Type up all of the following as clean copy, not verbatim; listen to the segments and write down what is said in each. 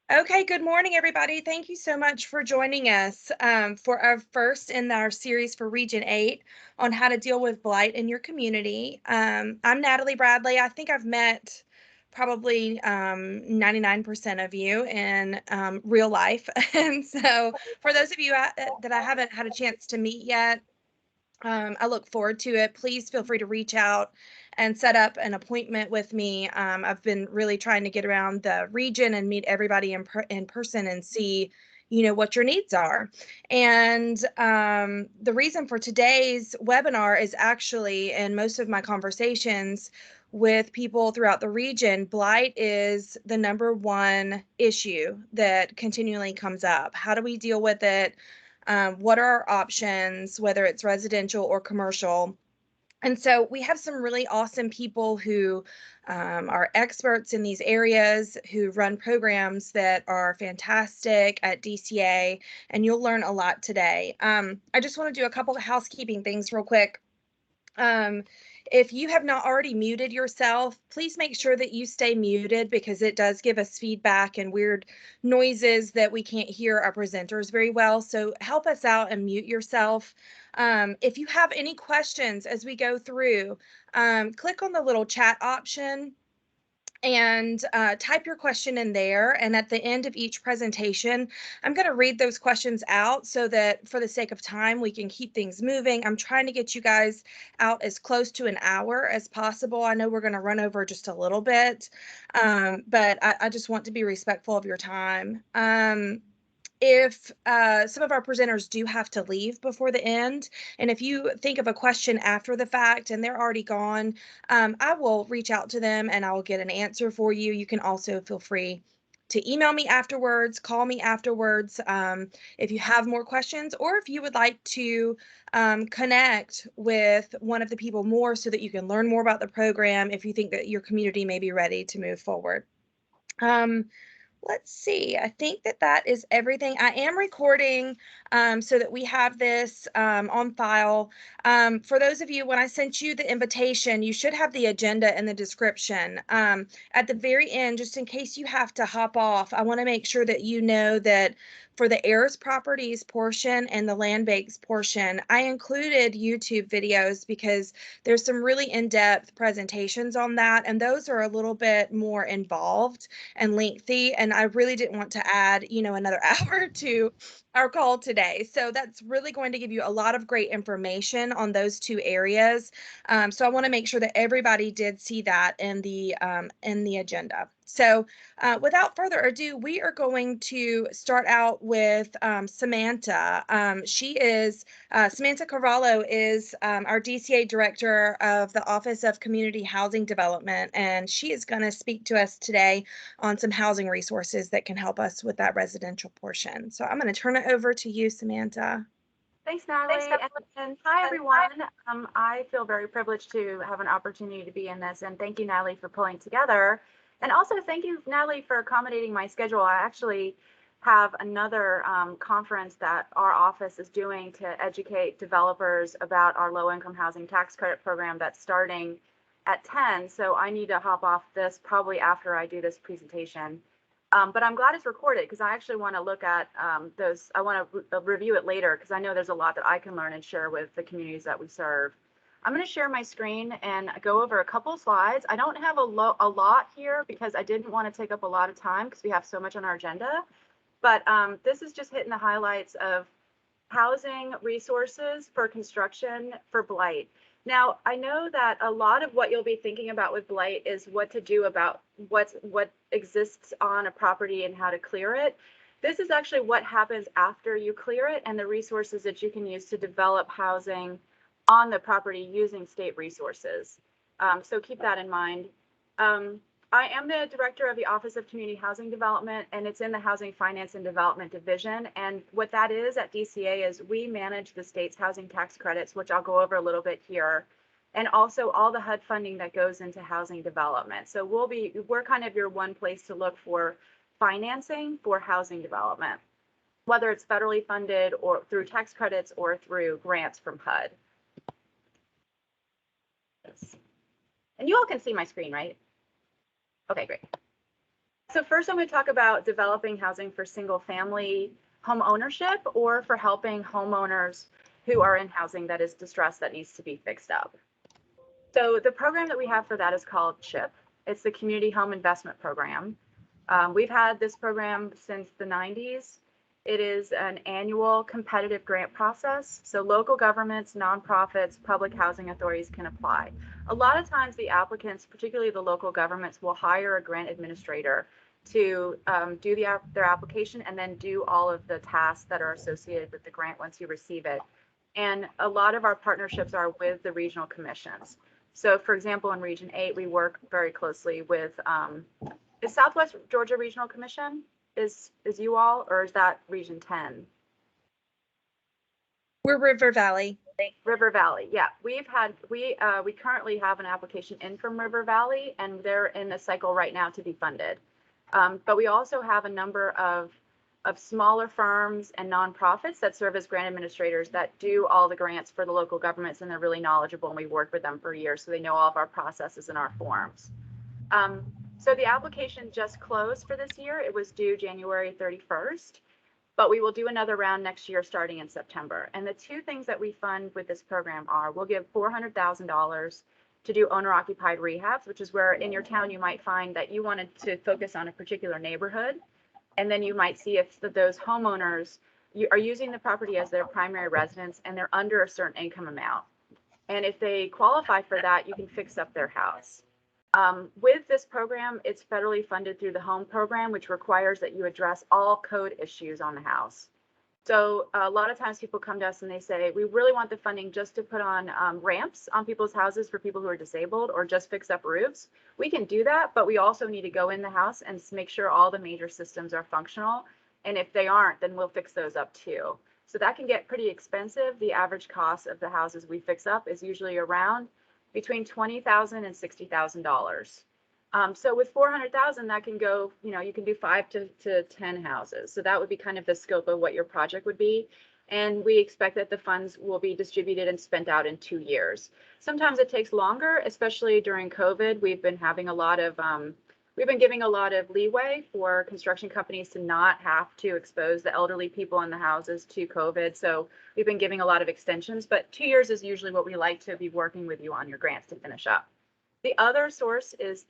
Okay, good morning, everybody. Thank you so much for joining us for our first in our series for Region 8 on how to deal with blight in your community. I'm Natalie Bradley. I think I've met probably 99% of you in real life. And so, for those of you that I haven't had a chance to meet yet, I look forward to it. Please feel free to reach out and set up an appointment with me. I've been really trying to get around the region and meet everybody in person and see, what your needs are. And the reason for today's webinar is actually, in most of my conversations with people throughout the region, blight is the number one issue that continually comes up. How do we deal with it? What are our options, whether it's residential or commercial? And so we have some really awesome people who are experts in these areas, who run programs that are fantastic at DCA, and you'll learn a lot today. I just want to do a couple of housekeeping things real quick. If you have not already muted yourself, please make sure that you stay muted because it does give us feedback and weird noises that we can't hear our presenters very well. So help us out and mute yourself. If you have any questions as we go through, click on the little chat option and type your question in there. And at the end of each presentation, I'm going to read those questions out so that for the sake of time, we can keep things moving. I'm trying to get you guys out as close to an hour as possible. I know we're going to run over just a little bit, but I just want to be respectful of your time. If some of our presenters do have to leave before the end, and if you think of a question after the fact and they're already gone, I will reach out to them and I will get an answer for you. You can also feel free to email me afterwards, call me afterwards, if you have more questions, or if you would like to connect with one of the people more so that you can learn more about the program if you think that your community may be ready to move forward. Um, Let's see. I think that is everything. I am recording so that we have this on file. For those of you, when I sent you the invitation, you should have the agenda in the description. At the very end, just in case you have to hop off, I want to make sure that you know that for the heirs properties portion and the land banks portion, I included YouTube videos because there's some really in-depth presentations on that, and those are a little bit more involved and lengthy, and I really didn't want to add, another hour to our call today. So that's really going to give you a lot of great information on those two areas. So I want to make sure that everybody did see that in the agenda. So without further ado, we are going to start out with Samantha. Samantha Carlo is our DCA Director of the Office of Community Housing Development, and she is going to speak to us today on some housing resources that can help us with that residential portion. So I'm going to turn it over to you, Samantha. Thanks, Natalie, and hi, everyone. I feel very privileged to have an opportunity to be in this, and thank you, Natalie, for pulling together. And also thank you, Natalie, for accommodating my schedule. I actually have another conference that our office is doing to educate developers about our low-income housing tax credit program that's starting at 10, so I need to hop off this probably after I do this presentation. But I'm glad it's recorded because I actually want to look at those. I want to review it later because I know there's a lot that I can learn and share with the communities that we serve. I'm going to share my screen and go over a couple of slides. I don't have a lot here because I didn't want to take up a lot of time because we have so much on our agenda. But this is just hitting the highlights of housing resources for construction for blight. Now, I know that a lot of what you'll be thinking about with blight is what to do about what exists on a property and how to clear it. This is actually what happens after you clear it and the resources that you can use to develop housing on the property using state resources. So keep that in mind. I am the director of the Office of Community Housing Development, and it's in the Housing Finance and Development Division. And what that is at DCA is we manage the state's housing tax credits, which I'll go over a little bit here, and also all the HUD funding that goes into housing development. So we're kind of your one place to look for financing for housing development, whether it's federally funded or through tax credits or through grants from HUD. And you all can see my screen, right? Okay, great. So first I'm going to talk about developing housing for single family home ownership or for helping homeowners who are in housing that is distressed that needs to be fixed up. So the program that we have for that is called CHIP. It's the Community Home Investment Program. We've had this program since the 90s. It is an annual competitive grant process. So local governments, nonprofits, public housing authorities can apply. A lot of times the applicants, particularly the local governments, will hire a grant administrator to do their application and then do all of the tasks that are associated with the grant once you receive it. And a lot of our partnerships are with the regional commissions. So for example, in Region 8, we work very closely with, is Southwest Georgia Regional Commission, is you all, or is that Region 10? We're River Valley. River Valley, yeah. We currently have an application in from River Valley, and they're in a cycle right now to be funded. But we also have a number of smaller firms and nonprofits that serve as grant administrators that do all the grants for the local governments, and they're really knowledgeable, and we worked with them for years, so they know all of our processes and our forms. So the application just closed for this year. It was due January 31st, but we will do another round next year starting in September. And the two things that we fund with this program are, we'll give $400,000 to do owner-occupied rehabs, which is where in your town you might find that you wanted to focus on a particular neighborhood. And then you might see if those homeowners are using the property as their primary residence and they're under a certain income amount. And if they qualify for that, you can fix up their house. With this program, it's federally funded through the home program, which requires that you address all code issues on the house. So a lot of times people come to us and they say, we really want the funding just to put on ramps on people's houses for people who are disabled, or just fix up roofs. We can do that, but we also need to go in the house and make sure all the major systems are functional. And if they aren't, then we'll fix those up too. So that can get pretty expensive. The average cost of the houses we fix up is usually around between $20,000 and $60,000. So with 400,000, that can go, you can do 5 to 10 houses. So that would be kind of the scope of what your project would be. And we expect that the funds will be distributed and spent out in 2 years. Sometimes it takes longer, especially during COVID. We've been having we've been giving a lot of leeway for construction companies to not have to expose the elderly people in the houses to COVID. So we've been giving a lot of extensions, but 2 years is usually what we like to be working with you on your grants to finish up. The other source is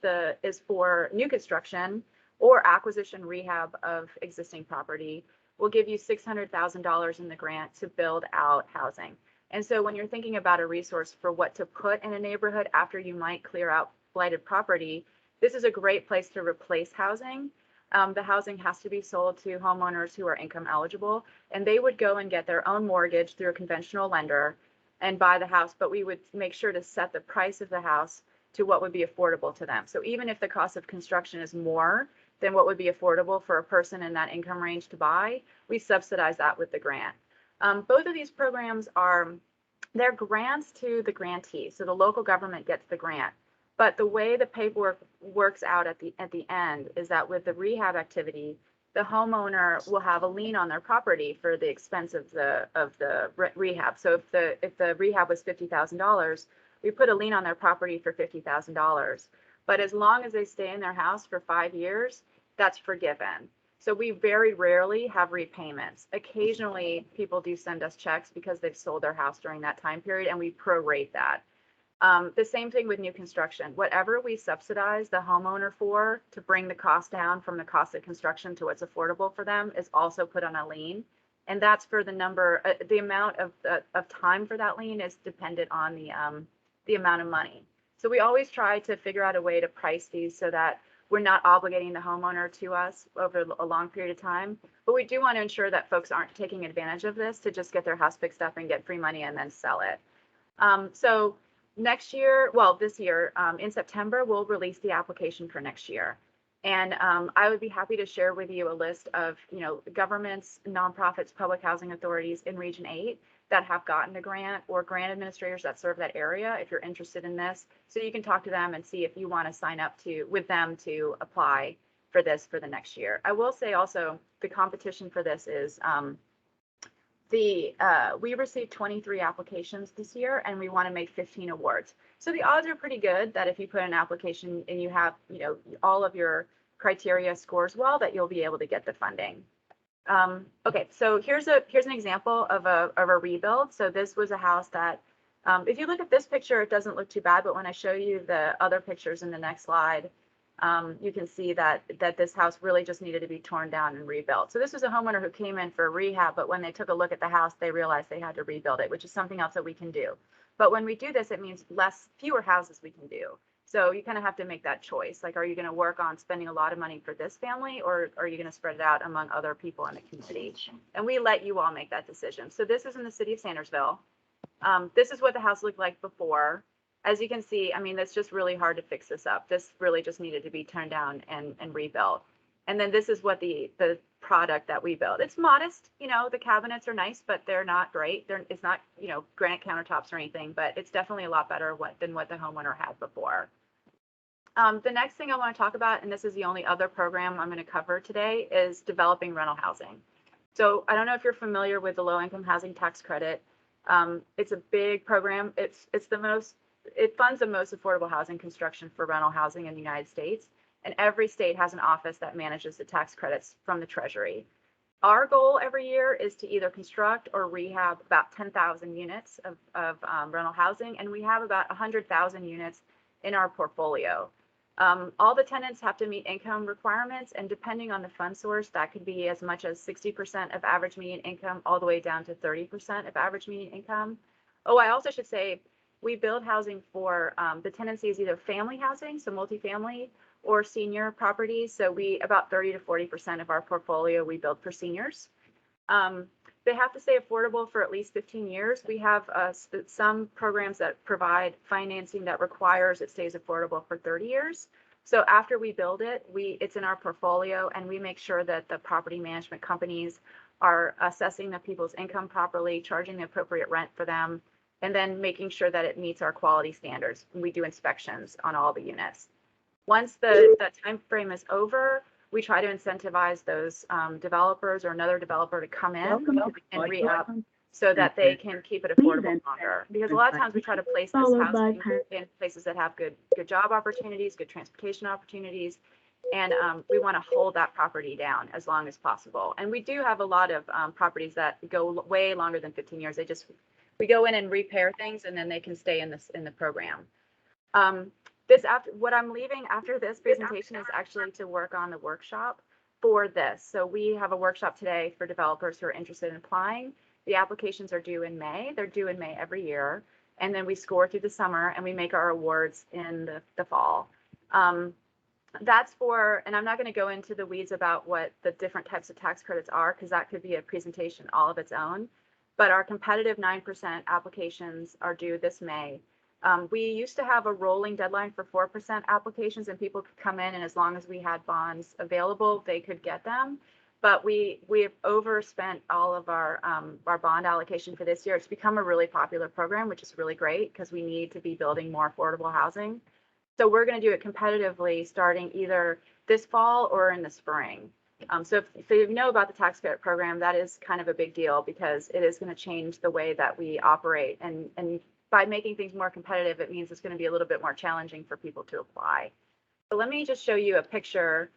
for new construction or acquisition rehab of existing property. We'll give you $600,000 in the grant to build out housing. And so when you're thinking about a resource for what to put in a neighborhood after you might clear out blighted property, this is a great place to replace housing. The housing has to be sold to homeowners who are income eligible, and they would go and get their own mortgage through a conventional lender and buy the house, but we would make sure to set the price of the house to what would be affordable to them. So even if the cost of construction is more than what would be affordable for a person in that income range to buy, we subsidize that with the grant. Both of these programs they're grants to the grantee. So the local government gets the grant. But the way the paperwork works out at the end is that with the rehab activity, the homeowner will have a lien on their property for the expense of the rehab. So if the rehab was $50,000, we put a lien on their property for $50,000. But as long as they stay in their house for 5 years, that's forgiven. So we very rarely have repayments. Occasionally, people do send us checks because they've sold their house during that time period, and we prorate that. The same thing with new construction. Whatever we subsidize the homeowner for to bring the cost down from the cost of construction to what's affordable for them is also put on a lien. And that's for the amount of time for that lien is dependent on the amount of money. So we always try to figure out a way to price these so that we're not obligating the homeowner to us over a long period of time. But we do want to ensure that folks aren't taking advantage of this to just get their house fixed up and get free money and then sell it. So next year, this year, in September, we'll release the application for next year. And I would be happy to share with you a list of, governments, nonprofits, public housing authorities in Region 8 that have gotten a grant, or grant administrators that serve that area, if you're interested in this. So you can talk to them and see if you want to sign up with them to apply for this for the next year. I will say also the competition for this is we received 23 applications this year, and we want to make 15 awards. So the odds are pretty good that if you put an application and you have, all of your criteria scores well, that you'll be able to get the funding. Okay, so here's an example of a rebuild. So this was a house that, if you look at this picture, it doesn't look too bad, but when I show you the other pictures in the next slide, you can see that this house really just needed to be torn down and rebuilt. So this was a homeowner who came in for rehab, but when they took a look at the house, they realized they had to rebuild it, which is something else that we can do. But when we do this, it means fewer houses we can do. So you kind of have to make that choice. Like, are you going to work on spending a lot of money for this family, or are you going to spread it out among other people in the community? And we let you all make that decision. So this is in the city of Sandersville. This is what the house looked like before. As you can see, I mean, it's just really hard to fix this up. This really just needed to be turned down and rebuilt. And then this is what the product that we built. It's modest, you know, the cabinets are nice, but they're not great. It's not, you know, granite countertops or anything, but it's definitely a lot better than what the homeowner had before. The next thing I want to talk about, and this is the only other program I'm going to cover today, is developing rental housing. So I don't know if you're familiar with the low-income housing tax credit. It's a big program. It funds the most affordable housing construction for rental housing in the United States. And every state has an office that manages the tax credits from the Treasury. Our goal every year is to either construct or rehab about 10,000 units of rental housing, and we have about 100,000 units in our portfolio. All the tenants have to meet income requirements, and depending on the fund source, that could be as much as 60% of average median income, all the way down to 30% of average median income. Oh, I also should say, we build housing for the tenancy is either family housing, so multifamily, or senior properties. So about 30 to 40% of our portfolio we build for seniors. They have to stay affordable for at least 15 years. We have some programs that provide financing that requires it stays affordable for 30 years. So after we build it, it's in our portfolio, and we make sure that the property management companies are assessing the people's income properly, charging the appropriate rent for them, and then making sure that it meets our quality standards. We do inspections on all the units. Once the time frame is over, we try to incentivize those developers or another developer to come in and re-up so that they can keep it affordable longer. Because a lot of times we try to place this housing in places that have good job opportunities, good transportation opportunities, and we want to hold that property down as long as possible. And we do have a lot of properties that go way longer than 15 years. We go in and repair things, and then they can stay in the program. What I'm leaving after this presentation is actually to work on the workshop for this. So we have a workshop today for developers who are interested in applying. The applications are due in May. They're due in May every year. And then we score through the summer, and we make our awards in the fall. That's and I'm not going to go into the weeds about what the different types of tax credits are, because that could be a presentation all of its own. But our competitive 9% applications are due this May. We used to have a rolling deadline for 4% applications, and people could come in, and as long as we had bonds available, they could get them. But we've overspent all of our bond allocation for this year. It's become a really popular program, which is really great because we need to be building more affordable housing. So we're going to do it competitively starting either this fall or in the spring. So if you know about the Taxpayer Program, that is kind of a big deal because it is going to change the way that we operate. And by making things more competitive, it means it's going to be a little bit more challenging for people to apply. So let me just show you a picture.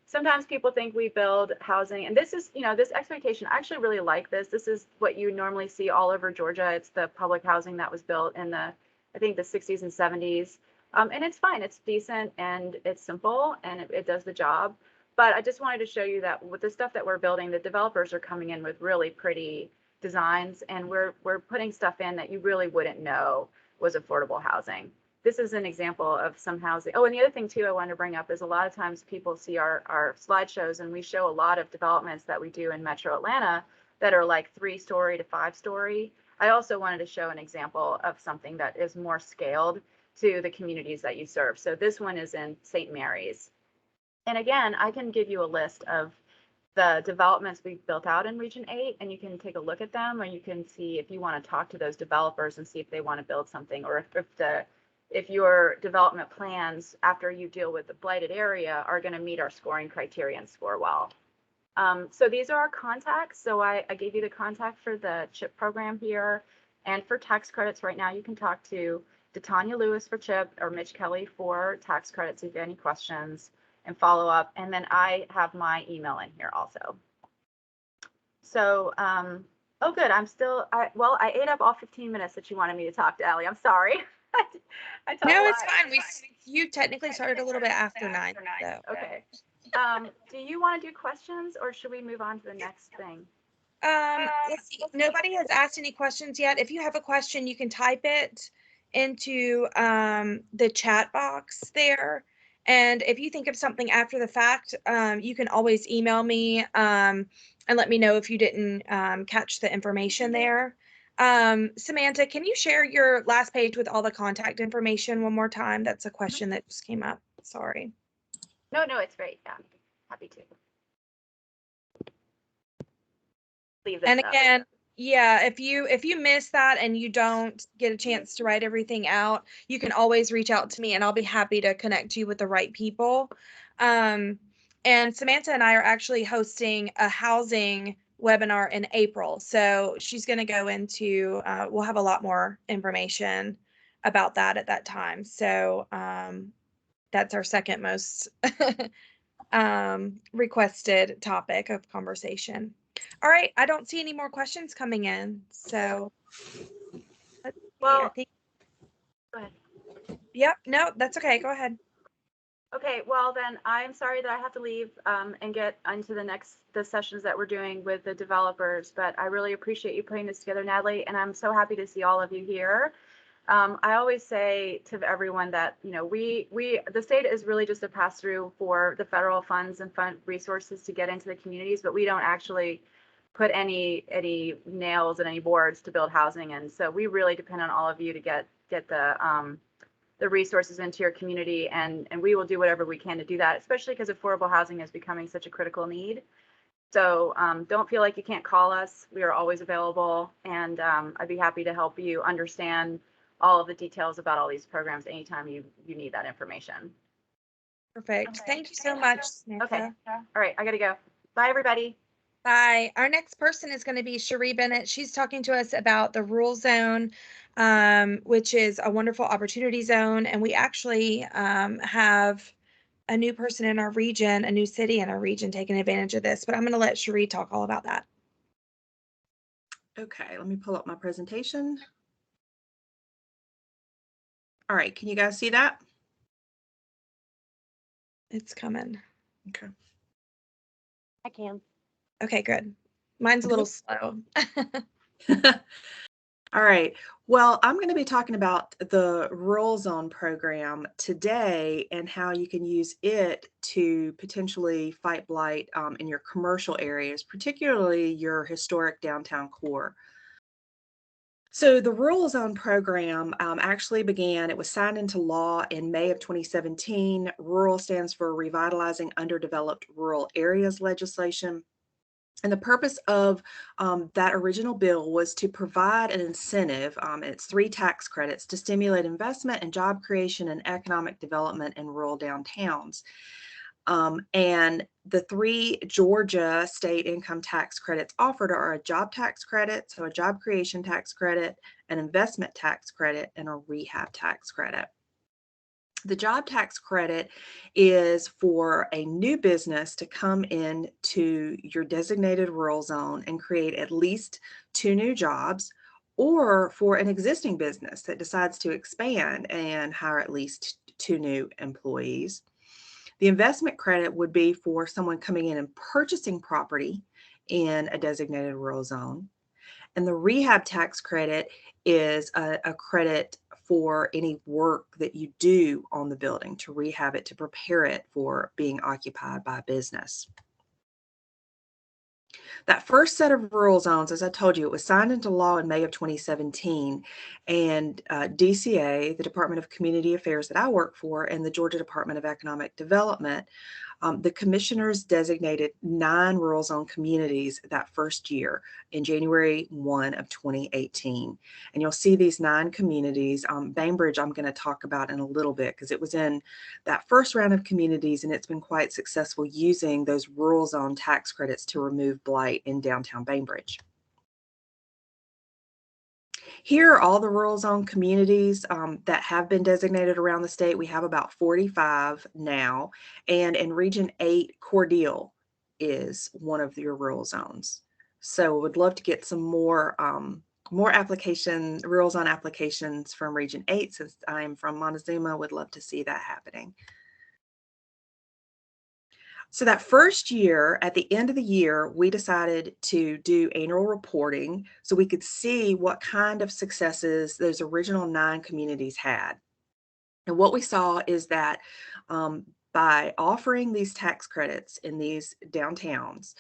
Sometimes people think we build housing, and this is, this expectation, I actually really like this. This is what you normally see all over Georgia. It's the public housing that was built in I think the 60s and 70s. And it's fine, it's decent, and it's simple, and it does the job. But I just wanted to show you that with the stuff that we're building, the developers are coming in with really pretty designs, and we're putting stuff in that you really wouldn't know was affordable housing. This is an example of some housing. Oh, and the other thing too I wanted to bring up is a lot of times people see our slideshows, and we show a lot of developments that we do in Metro Atlanta that are like 3-story to 5-story. I also wanted to show an example of something that is more scaled to the communities that you serve. So this one is in St. Mary's. And again, I can give you a list of the developments we've built out in Region 8, and you can take a look at them, or you can see if you want to talk to those developers and see if they want to build something, or if your development plans after you deal with the blighted area are going to meet our scoring criteria and score well. So these are our contacts. So I gave you the contact for the CHIP program here, and for tax credits right now, you can talk to Tanya Lewis for CHIP or Mitch Kelly for tax credits if you have any questions. and follow up. And then I have my email in here also. So, oh, good. Well, I ate up all 15 minutes that you wanted me to talk to Allie. I'm sorry. I talked No, a it's lot. fine. You technically started a little bit after 9. So. Okay. Do you want to do questions or should we move on to the next thing? Let's see. Nobody has asked any questions yet. If you have a question, you can type it into the chat box there. And if you think of something after the fact, you can always email me and let me know if you didn't catch the information there. Samantha, can you share your last page with all the contact information one more time? That's a question that just came up. Sorry. No, it's great. Yeah, happy to. Leave this And up. again, yeah, if you miss that and you don't get a chance to write everything out, you can always reach out to me and I'll be happy to connect you with the right people. And Samantha and I are actually hosting a housing webinar in April. So she's going to go into, we'll have a lot more information about that at that time. So that's our second most requested topic of conversation. All right, I don't see any more questions coming in, so let's see, I think. Go ahead. Yep, no, that's okay. Go ahead. Okay, well then I'm sorry that I have to leave and get into the sessions that we're doing with the developers, but I really appreciate you putting this together, Natalie, and I'm so happy to see all of you here. I always say to everyone that, you know, the state is really just a pass through for the federal funds and fund resources to get into the communities, but we don't actually put any nails in any boards to build housing. And so we really depend on all of you to get the resources into your community, and we will do whatever we can to do that, especially because affordable housing is becoming such a critical need. So don't feel like you can't call us. We are always available, and I'd be happy to help you understand all of the details about all these programs anytime you need that information. Perfect. Thank you so much, Samantha. Okay. All right, I gotta go. Bye, everybody. Bye. Our next person is going to be Cherie Bennett. She's talking to us about the rural zone, which is a wonderful opportunity zone. And we actually have a new person in our region, a new city in our region taking advantage of this. But I'm going to let Cherie talk all about that. Okay, let me pull up my presentation. All right, can you guys see that? It's coming. Okay. I can. Okay, good. Mine's a little slow. All right. Well, I'm going to be talking about the Rural Zone program today and how you can use it to potentially fight blight in your commercial areas, particularly your historic downtown core. So the Rural Zone program actually began, it was signed into law in May of 2017. Rural stands for Revitalizing Underdeveloped Rural Areas legislation. And the purpose of that original bill was to provide an incentive, it's 3 tax credits, to stimulate investment and job creation and economic development in rural downtowns. And the 3 Georgia state income tax credits offered are a job tax credit, so a job creation tax credit, an investment tax credit, and a rehab tax credit. The job tax credit is for a new business to come in to your designated rural zone and create at least 2 new jobs, or for an existing business that decides to expand and hire at least 2 new employees. The investment credit would be for someone coming in and purchasing property in a designated rural zone. And the rehab tax credit is a credit for any work that you do on the building to rehab it, to prepare it for being occupied by a business. That first set of rural zones, as I told you, it was signed into law in May of 2017, and DCA, the Department of Community Affairs that I work for, and the Georgia Department of Economic Development, the commissioners designated 9 rural zone communities that first year in January 1 of 2018. And you'll see these 9 communities. Bainbridge I'm going to talk about in a little bit because it was in that first round of communities, and it's been quite successful using those rural zone tax credits to remove blight in downtown Bainbridge. Here are all the rural zone communities that have been designated around the state. We have about 45 now. And in Region 8, Cordele is one of your rural zones. So would love to get some more rural zone applications from Region 8, since I'm from Montezuma. Would love to see that happening. So that first year, at the end of the year, we decided to do annual reporting so we could see what kind of successes those original 9 communities had. And what we saw is that by offering these tax credits in these downtowns,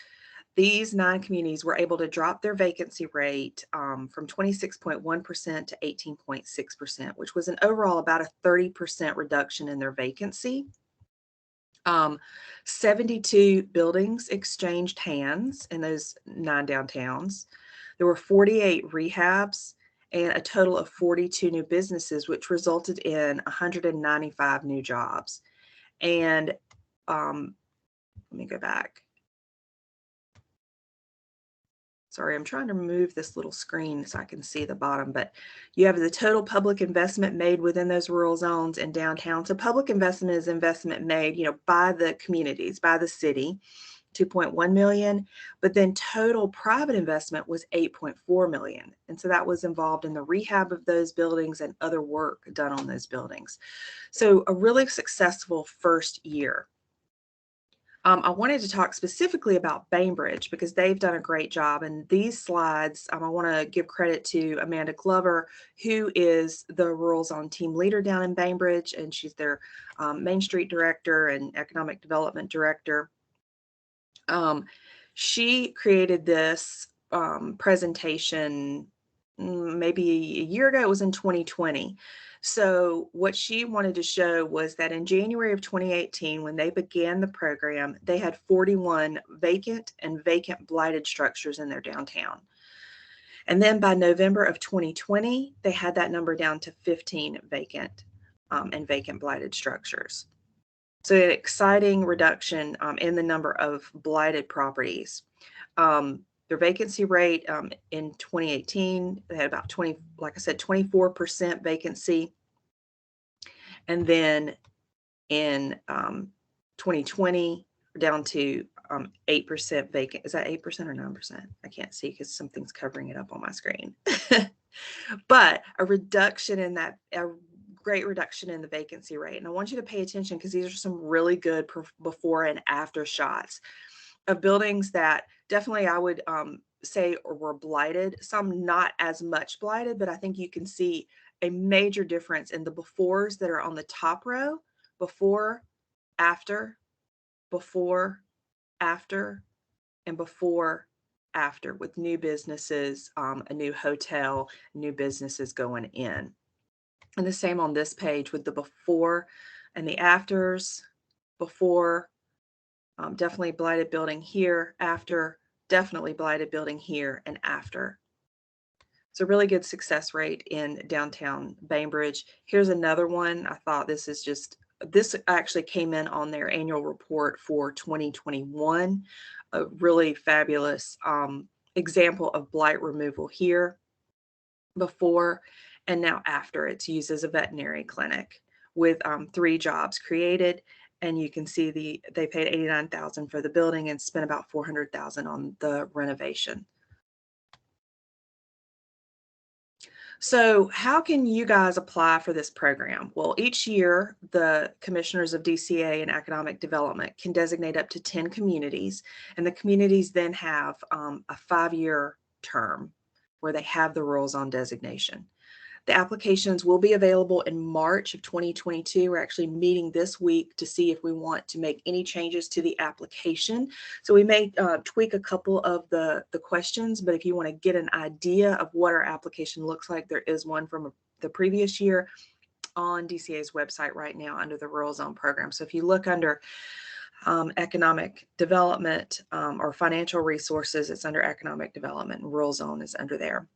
these 9 communities were able to drop their vacancy rate from 26.1% to 18.6%, which was an overall about a 30% reduction in their vacancy. 72 buildings exchanged hands in those 9 downtowns. There were 48 rehabs and a total of 42 new businesses, which resulted in 195 new jobs. And let me go back. Sorry, I'm trying to move this little screen so I can see the bottom, but you have the total public investment made within those rural zones and downtown. So public investment is investment made, by the communities, by the city, 2.1 million, but then total private investment was 8.4 million. And so that was involved in the rehab of those buildings and other work done on those buildings. So a really successful first year. I wanted to talk specifically about Bainbridge because they've done a great job. And these slides, I want to give credit to Amanda Glover, who is the Rural Zone team leader down in Bainbridge, and she's their Main Street director and economic development director. She created this presentation maybe a year ago. It was in 2020. So what she wanted to show was that in January of 2018, when they began the program, they had 41 vacant and vacant blighted structures in their downtown. And then by November of 2020, they had that number down to 15 vacant and vacant blighted structures. So an exciting reduction in the number of blighted properties. Their vacancy rate in 2018, they had about 24% vacancy. And then in 2020, down to 8% vacant. Is that 8% or 9%? I can't see because something's covering it up on my screen. But a reduction in that, a great reduction in the vacancy rate. And I want you to pay attention because these are some really good before and after shots of buildings that definitely I would say were blighted, some not as much blighted, but I think you can see a major difference in the befores that are on the top row: before, after, and before, after, with new businesses, a new hotel, new businesses going in. And the same on this page with the before and the afters. Before, definitely blighted building here. After, definitely blighted building here. And after. It's a really good success rate in downtown Bainbridge. Here's another one. I thought this actually came in on their annual report for 2021. A really fabulous example of blight removal here. Before and now after. It's used as a veterinary clinic with 3 jobs created. And you can see they paid $89,000 for the building and spent about $400,000 on the renovation. So how can you guys apply for this program? Well, each year, the commissioners of DCA and economic development can designate up to 10 communities, and the communities then have a 5-year term where they have the rural zone designation. The applications will be available in March of 2022. We're actually meeting this week to see if we want to make any changes to the application. So we may tweak a couple of the questions, but if you want to get an idea of what our application looks like, there is one from the previous year on DCA's website right now under the Rural Zone program. So if you look under economic development or financial resources, it's under economic development, and Rural Zone is under there.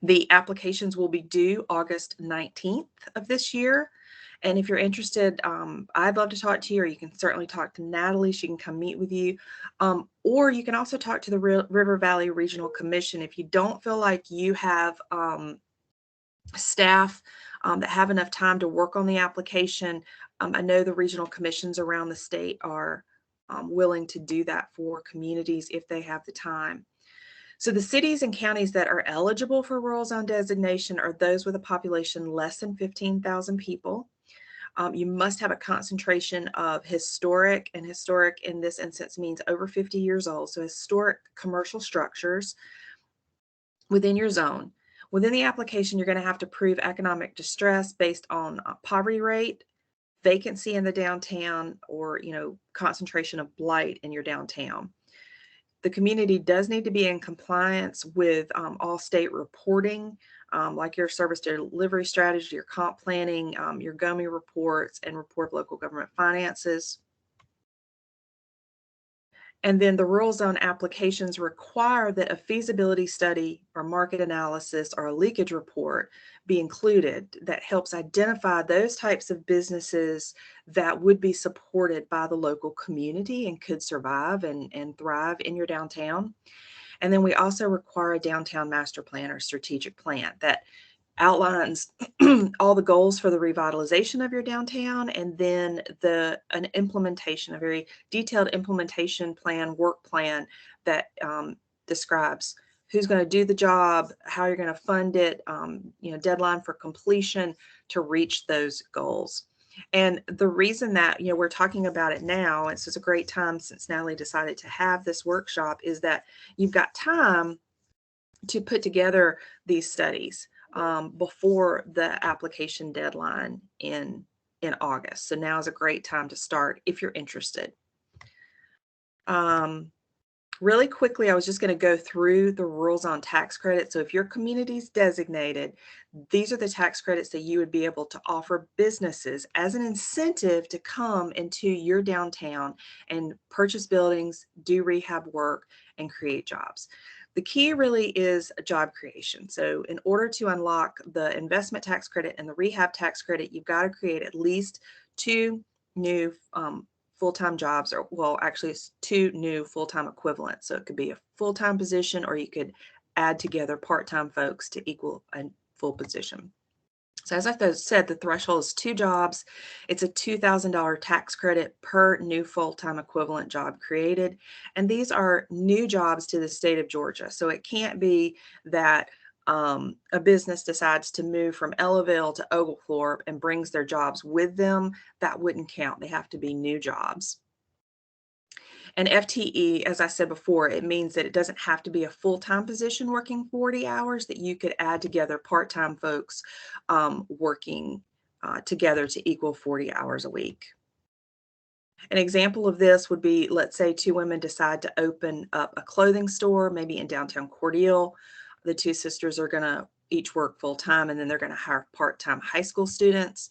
The applications will be due August 19th of this year, And if you're interested, I'd love to talk to you, or you can certainly talk to Natalie. She can come meet with you. Or you can also talk to the River Valley Regional Commission if you don't feel like you have staff that have enough time to work on the application. I know the regional commissions around the state are willing to do that for communities if they have the time. So the cities and counties that are eligible for rural zone designation are those with a population less than 15,000 people. You must have a concentration of historic, and historic in this instance means over 50 years old. So historic commercial structures within your zone. Within the application, you're going to have to prove economic distress based on poverty rate, vacancy in the downtown, or concentration of blight in your downtown. The community does need to be in compliance with all state reporting, like your service delivery strategy, your comp planning, your GOMI reports, and report of local government finances. And then the rural zone applications require that a feasibility study or market analysis or a leakage report be included that helps identify those types of businesses that would be supported by the local community and could survive and thrive in your downtown. And then we also require a downtown master plan or strategic plan that outlines all the goals for the revitalization of your downtown, and then an implementation, a very detailed implementation plan, work plan that describes who's going to do the job, how you're going to fund it, deadline for completion to reach those goals. And the reason that we're talking about it now, it's just a great time since Natalie decided to have this workshop, is that you've got time to put together these studies before the application deadline in August. So now is a great time to start if you're interested. Really quickly, I was just going to go through the rules on tax credit. So if your community's designated, these are the tax credits that you would be able to offer businesses as an incentive to come into your downtown and purchase buildings, do rehab work, and create jobs. The key really is job creation. So in order to unlock the investment tax credit and the rehab tax credit, you've got to create at least 2 new full-time jobs, or well, actually it's 2 new full-time equivalents. So it could be a full-time position, or you could add together part-time folks to equal a full position. So as I said, the threshold is 2 jobs. It's a $2,000 tax credit per new full-time equivalent job created. And these are new jobs to the state of Georgia. So it can't be that a business decides to move from Ellaville to Oglethorpe and brings their jobs with them. That wouldn't count. They have to be new jobs. And FTE, as I said before, it means that it doesn't have to be a full-time position working 40 hours, that you could add together part-time folks working together to equal 40 hours a week. An example of this would be, let's say 2 women decide to open up a clothing store, maybe in downtown Cordele. The 2 sisters are going to each work full-time, and then they're going to hire part-time high school students.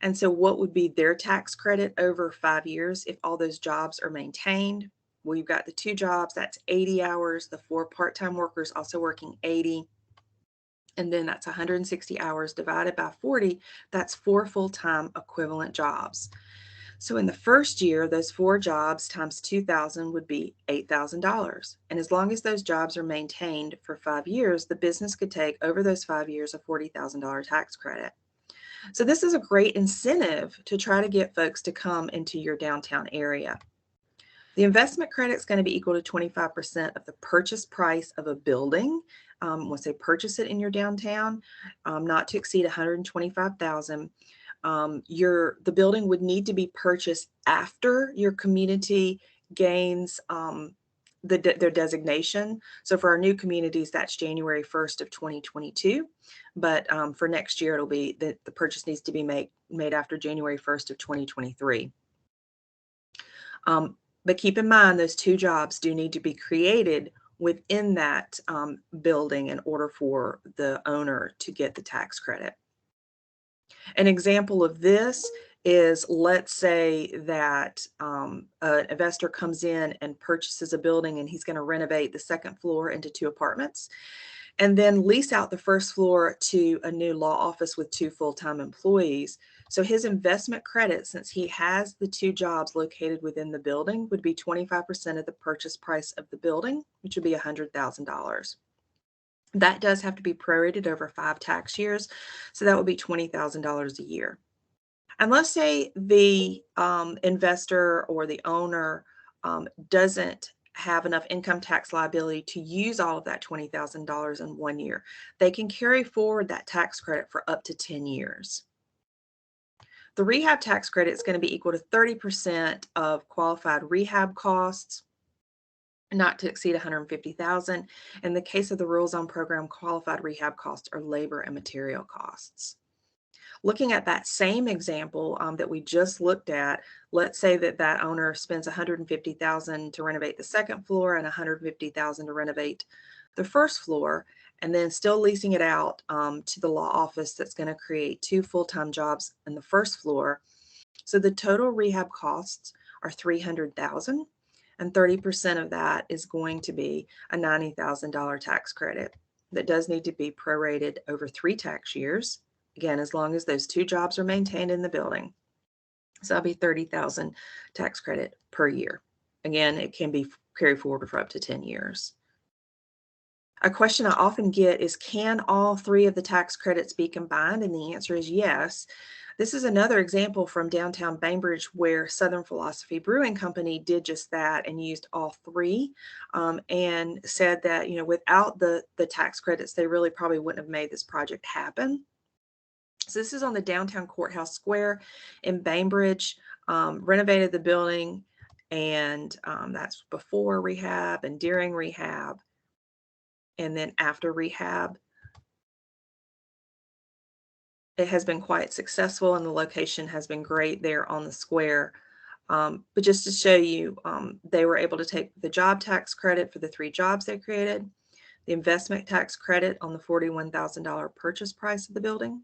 And so what would be their tax credit over 5 years if all those jobs are maintained? Well, you've got the 2 jobs, that's 80 hours, the 4 part-time workers also working 80. And then that's 160 hours divided by 40. That's 4 full-time equivalent jobs. So in the first year, those 4 jobs times 2,000 would be $8,000. And as long as those jobs are maintained for 5 years, the business could take over those 5 years a $40,000 tax credit. So this is a great incentive to try to get folks to come into your downtown area. The investment credit is going to be equal to 25% of the purchase price of a building. Once they purchase it in your downtown, not to exceed $125,000. The building would need to be purchased after your community gains their designation. So for our new communities, that's January 1st of 2022. But for next year, it'll be the purchase needs to be made after January 1st of 2023. But keep in mind, those 2 jobs do need to be created within that building in order for the owner to get the tax credit. An example of this is, let's say that an investor comes in and purchases a building, and he's going to renovate the 2nd floor into 2 apartments, and then lease out the 1st floor to a new law office with 2 full-time employees. So his investment credit, since he has the 2 jobs located within the building, would be 25% of the purchase price of the building, which would be $100,000. That does have to be prorated over 5 tax years, so that would be $20,000 a year. And let's say the investor or the owner doesn't have enough income tax liability to use all of that $20,000 in 1 year. They can carry forward that tax credit for up to 10 years. The rehab tax credit is going to be equal to 30% of qualified rehab costs, not to exceed $150,000. In the case of the rural zone program, qualified rehab costs are labor and material costs. Looking at that same example that we just looked at, let's say that that owner spends $150,000 to renovate the second floor and $150,000 to renovate the first floor, and then still leasing it out to the law office that's going to create 2 full-time jobs in the first floor. So the total rehab costs are $300,000, and 30% of that is going to be a $90,000 tax credit that does need to be prorated over 3 tax years. Again, as long as those 2 jobs are maintained in the building. So that'll be $30,000 tax credit per year. Again, it can be carried forward for up to 10 years. A question I often get is, can all 3 of the tax credits be combined? And the answer is yes. This is another example from downtown Bainbridge where Southern Philosophy Brewing Company did just that and used all 3 and said that, without the tax credits, they really probably wouldn't have made this project happen. So this is on the downtown courthouse square in Bainbridge, renovated the building, and that's before rehab and during rehab. And then after rehab, it has been quite successful and the location has been great there on the square. But just to show you, they were able to take the job tax credit for the 3 jobs they created, the investment tax credit on the $41,000 purchase price of the building,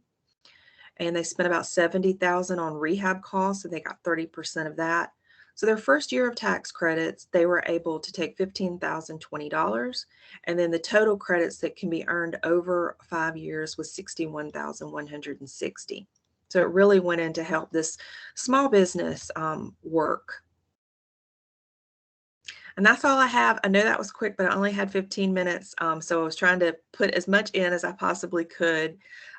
and they spent about $70,000 on rehab costs, so they got 30% of that. So their first year of tax credits, they were able to take $15,020, and then the total credits that can be earned over 5 years was $61,160. So it really went in to help this small business work. And that's all I have. I know that was quick, but I only had 15 minutes, so I was trying to put as much in as I possibly could.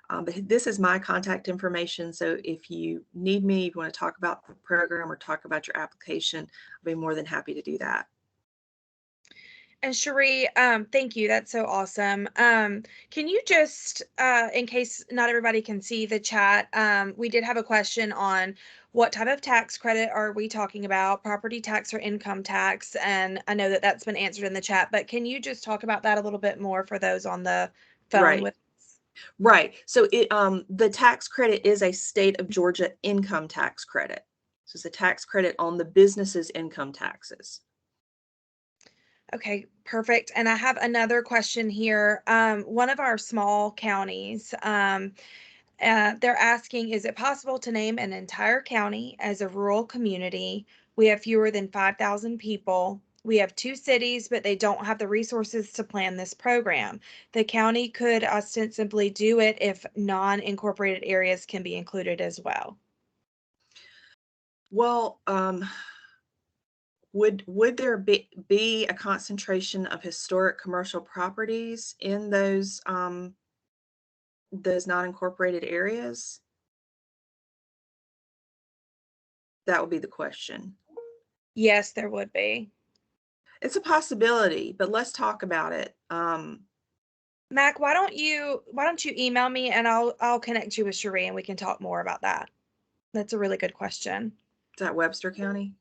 But this is my contact information. So if you need me, if you want to talk about the program or talk about your application, I'll be more than happy to do that. And Cherie, thank you. That's so awesome. Can you just, in case not everybody can see the chat, we did have a question on what type of tax credit are we talking about, property tax or income tax? And I know that that's been answered in the chat, but can you just talk about that a little bit more for those on the phone Right. with? Right. So the tax credit is a state of Georgia income tax credit. So it's a tax credit on the business's income taxes. Okay, perfect. And I have another question here. One of our small counties, they're asking, is it possible to name an entire county as a rural community? We have fewer than 5,000 people. We have 2 cities, but they don't have the resources to plan this program. The county could ostensibly do it if non-incorporated areas can be included as well. Well, would there be a concentration of historic commercial properties in those non-incorporated areas? That would be the question. Yes, there would be. It's a possibility, but let's talk about it. Mac, why don't you email me and I'll connect you with Cherie and we can talk more about that. That's a really good question. Is that Webster County?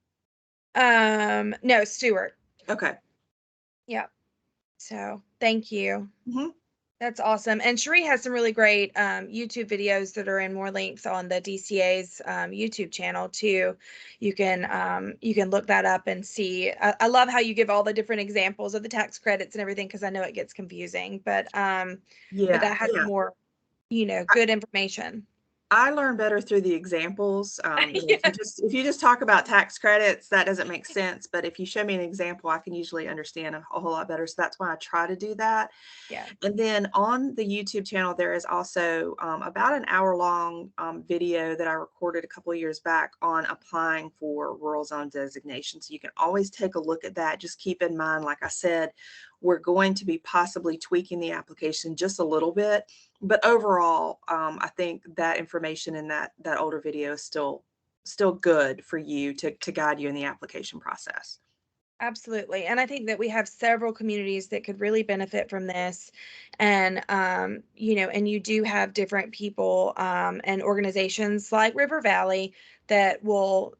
No, Stewart. Okay. Yeah. So thank you. Mm-hmm. That's awesome. And Cherie has some really great YouTube videos that are in more links on the DCA's YouTube channel too. You can look that up and see. I love how you give all the different examples of the tax credits and everything because I know it gets confusing, but that has more, good information. I learn better through the examples. Yeah. If you just talk about tax credits, that doesn't make sense. But if you show me an example, I can usually understand a whole lot better. So that's why I try to do that. Yeah. And then on the YouTube channel, there is also about an hour-long video that I recorded a couple of years back on applying for rural zone designation. So you can always take a look at that. Just keep in mind, like I said, we're going to be possibly tweaking the application just a little bit. But overall, I think that information in that older video is still good for you to guide you in the application process. Absolutely. And I think that we have several communities that could really benefit from this. And, and you do have different people and organizations like River Valley that will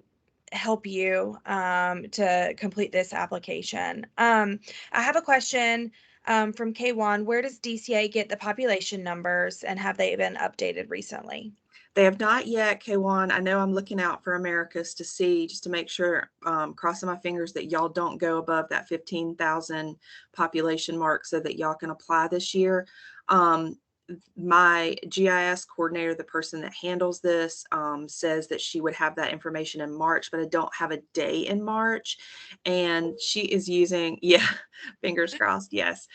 help you to complete this application. I have a question from K1. Where does DCA get the population numbers and have they been updated recently? They have not yet, K1. I know I'm looking out for Americas to see, just to make sure, crossing my fingers that y'all don't go above that 15,000 population mark so that y'all can apply this year. My GIS coordinator, the person that handles this, says that she would have that information in March, but I don't have a day in March. And she is using, yeah, fingers crossed, yes.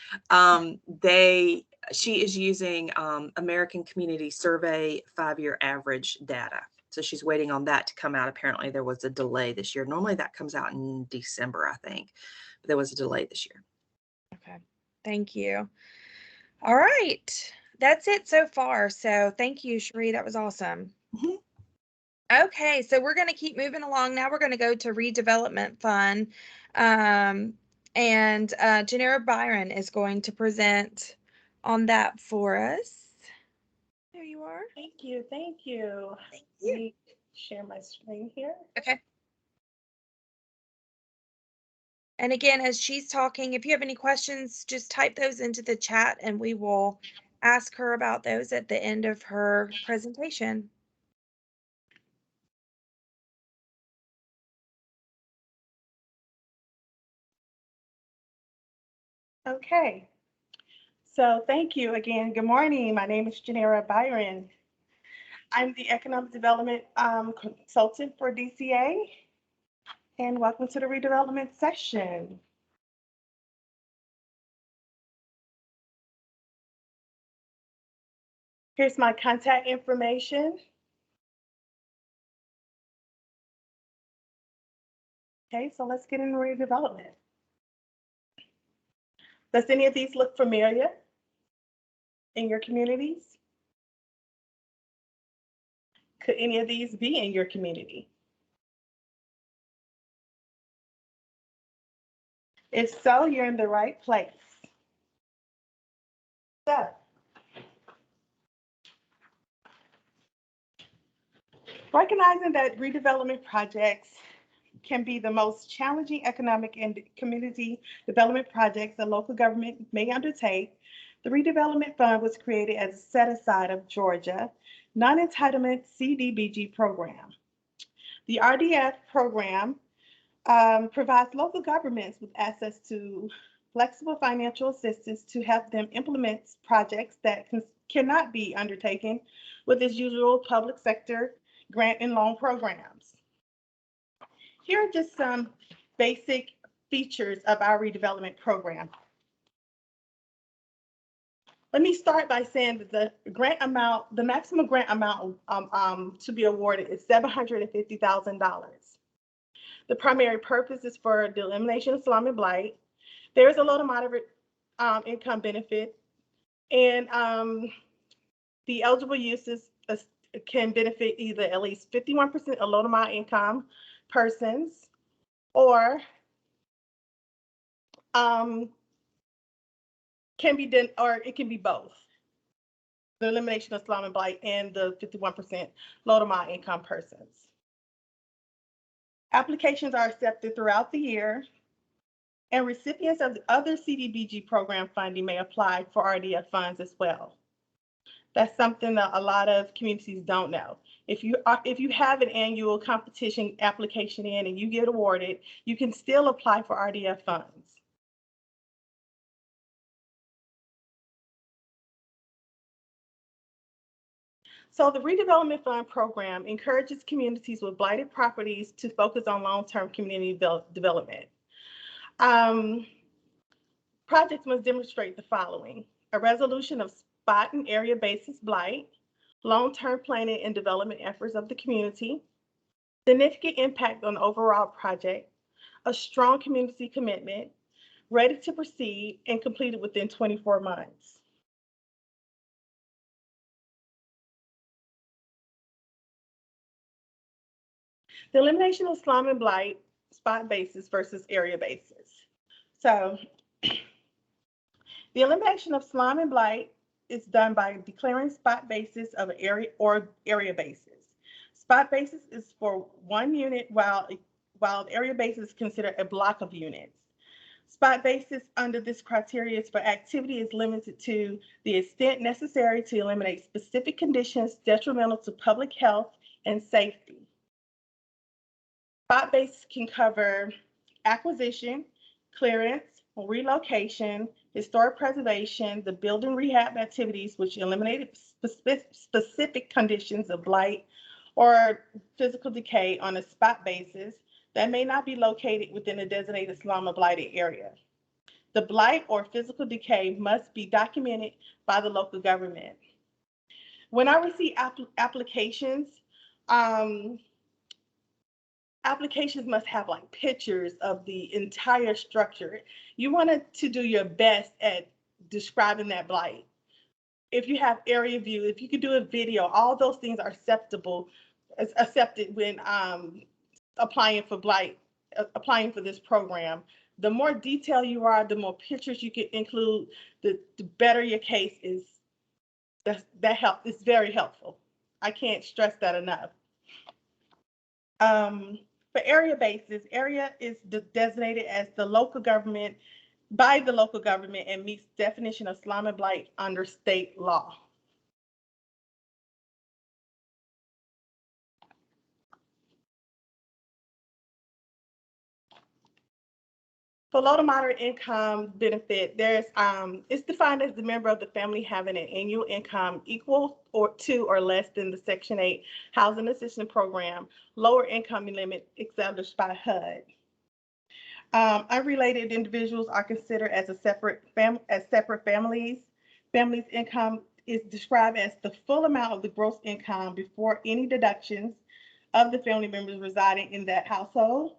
She is using American Community Survey 5-year average data. So she's waiting on that to come out. Apparently there was a delay this year. Normally that comes out in December, I think, but there was a delay this year. Okay, thank you. All right, that's it so far. So thank you, Cherie. That was awesome. Mhm. Okay, so we're going to keep moving along. Now we're going to go to Redevelopment Fund. And Janera Byron is going to present on that for us. There you are. Thank you. Thank you. Thank Let you. me share my screen here. Okay. And again, as she's talking, if you have any questions, just type those into the chat and we will ask her about those at the end of her presentation. Okay. So thank you again. Good morning. My name is Janera Byron. I'm the Economic Development Consultant for DCA. And welcome to the redevelopment session. Here's my contact information. Okay, so let's get into redevelopment. Does any of these look familiar in your communities? Could any of these be in your community? If so, you're in the right place. So, recognizing that redevelopment projects can be the most challenging economic and community development projects a local government may undertake, the Redevelopment Fund was created as a set-aside of Georgia non-entitlement CDBG program. The RDF program provides local governments with access to flexible financial assistance to help them implement projects that cannot be undertaken with its usual public sector grant and loan programs. Here are just some basic features of our redevelopment program. Let me start by saying that the maximum grant amount to be awarded is $750,000. The primary purpose is for the elimination of slum and blight. There is a low to moderate income benefit, and the eligible uses can benefit either at least 51% of low to moderate income persons, or can be done, or it can be both. The elimination of slum and blight and the 51% low to moderate income persons. Applications are accepted throughout the year, and recipients of the other CDBG program funding may apply for RDF funds as well. That's something that a lot of communities don't know. If you have an annual competition application in and you get awarded, you can still apply for RDF funds. So the Redevelopment Fund program encourages communities with blighted properties to focus on long-term community development. Projects must demonstrate the following: a resolution of spot and area basis blight, long-term planning and development efforts of the community, significant impact on the overall project, a strong community commitment, ready to proceed, and completed within 24 months. The elimination of slum and blight, spot basis versus area basis. So the elimination of slum and blight is done by declaring spot basis of an area or area basis. Spot basis is for one unit, while area basis is considered a block of units. Spot basis under this criteria is for activity is limited to the extent necessary to eliminate specific conditions detrimental to public health and safety. Spot basis can cover acquisition, clearance, relocation, historic preservation, the building rehab activities, which eliminate specific conditions of blight or physical decay on a spot basis that may not be located within a designated slum or blighted area. The blight or physical decay must be documented by the local government. When I receive applications, applications must have like pictures of the entire structure. You want to do your best at describing that blight. If you have area view, if you could do a video, all those things are accepted when applying for blight, applying for this program. The more detailed you are, the more pictures you can include, the better your case is. That help is very helpful. I can't stress that enough. For area basis, area is designated as the local government by the local government and meets definition of slum and blight under state law. For low to moderate income benefit, it's defined as the member of the family having an annual income equal to or less than the Section 8 Housing Assistance Program lower income limit established by HUD. Unrelated individuals are considered as separate families. Families' income is described as the full amount of the gross income before any deductions of the family members residing in that household.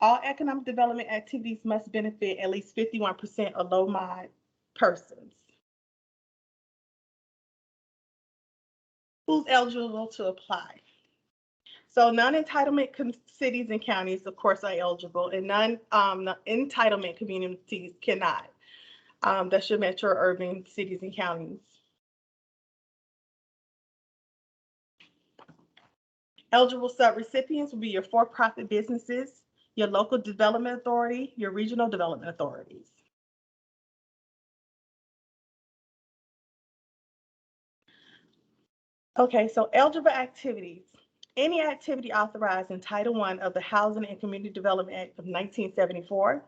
All economic development activities must benefit at least 51% of low mod persons. Who's eligible to apply? So non-entitlement cities and counties, of course, are eligible, and non-entitlement communities cannot. That's your metro urban cities and counties. Eligible subrecipients will be your for-profit businesses, your local development authority, your regional development authorities. Okay, so eligible activities. Any activity authorized in Title I of the Housing and Community Development Act of 1974.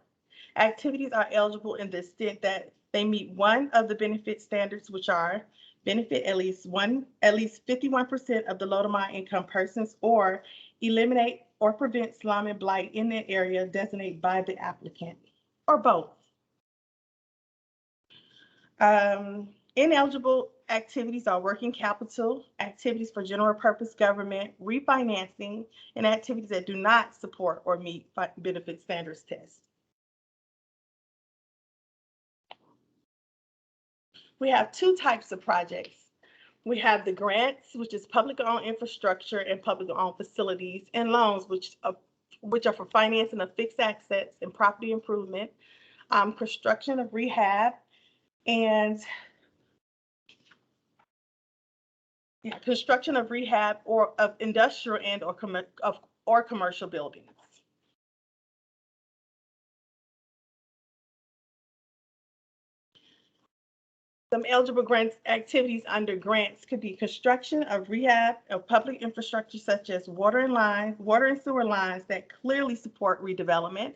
Activities are eligible in the extent that they meet one of the benefit standards, which are benefit at least 51% of the low to moderate income persons, or eliminate or prevent slum and blight in that area designated by the applicant, or both. Ineligible activities are working capital, activities for general purpose government, refinancing, and activities that do not support or meet benefit standards tests. We have two types of projects. We have the grants, which is public-owned infrastructure and public-owned facilities, and loans, which are for financing of fixed assets and property improvement, construction of rehab, and construction of rehab or of industrial and or commercial buildings. Some eligible grants activities under grants could be construction of rehab of public infrastructure such as water and sewer lines that clearly support redevelopment,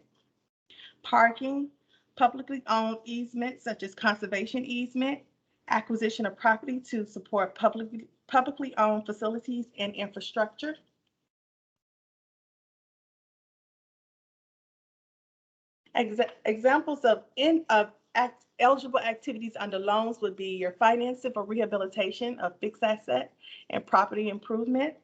parking, publicly owned easements such as conservation easement, acquisition of property to support publicly owned facilities and infrastructure. Examples of eligible activities under loans would be your financing for rehabilitation of fixed asset and property improvement.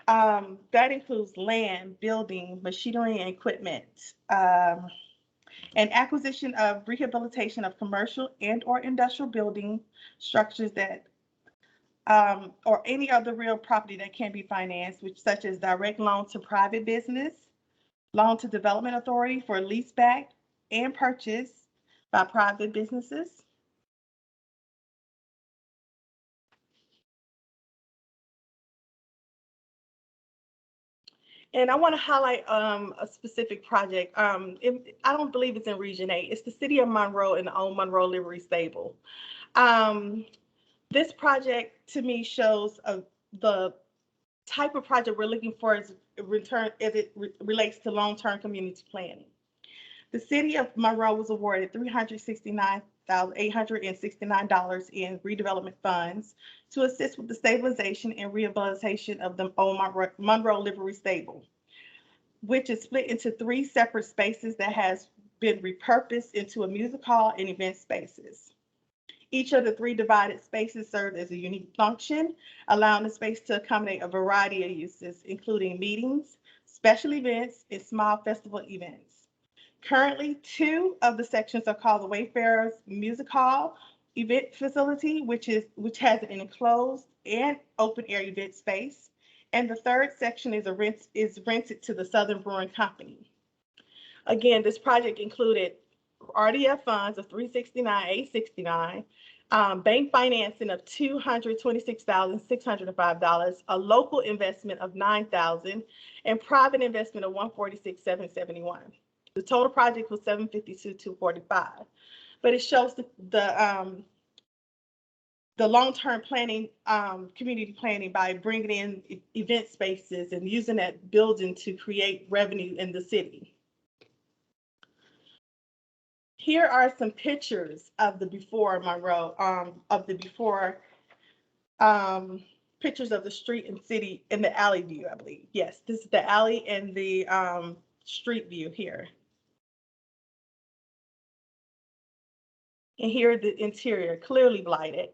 That includes land, building, machinery, and equipment, and acquisition of rehabilitation of commercial and/or industrial building structures that or any other real property that can be financed, which such as direct loan to private business, loan to development authority for leaseback and purchase by private businesses. And I want to highlight a specific project. I don't believe it's in Region 8. It's the City of Monroe and the Old Monroe Livery Stable. This project to me shows the type of project we're looking for as it relates to long-term community planning. The City of Monroe was awarded $369,869 in redevelopment funds to assist with the stabilization and rehabilitation of the old Monroe Livery Stable, which is split into 3 separate spaces that has been repurposed into a music hall and event spaces. Each of the 3 divided spaces serve as a unique function, allowing the space to accommodate a variety of uses, including meetings, special events, and small festival events. Currently, 2 of the sections are called the Wayfarers Music Hall event facility, which has an enclosed and open air event space, and the 3rd section is rented to the Southern Brewing Company. Again, this project included RDF funds of $369,869, bank financing of $226,605, a local investment of $9,000, and private investment of $146,771. The total project was $752,245, but it shows the long-term planning, community planning by bringing in event spaces and using that building to create revenue in the city. Here are some pictures of the before Monroe, pictures of the street and city in the alley view, I believe. Yes, this is the alley and the street view here. And here the interior, clearly blighted.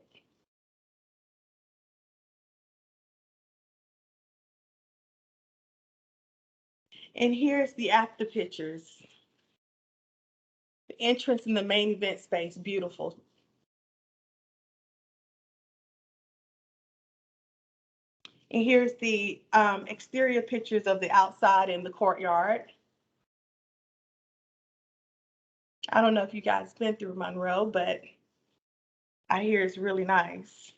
And here's the after pictures. The entrance in the main event space, beautiful. And here's the exterior pictures of the outside in the courtyard. I don't know if you guys been through Monroe, but I hear it's really nice.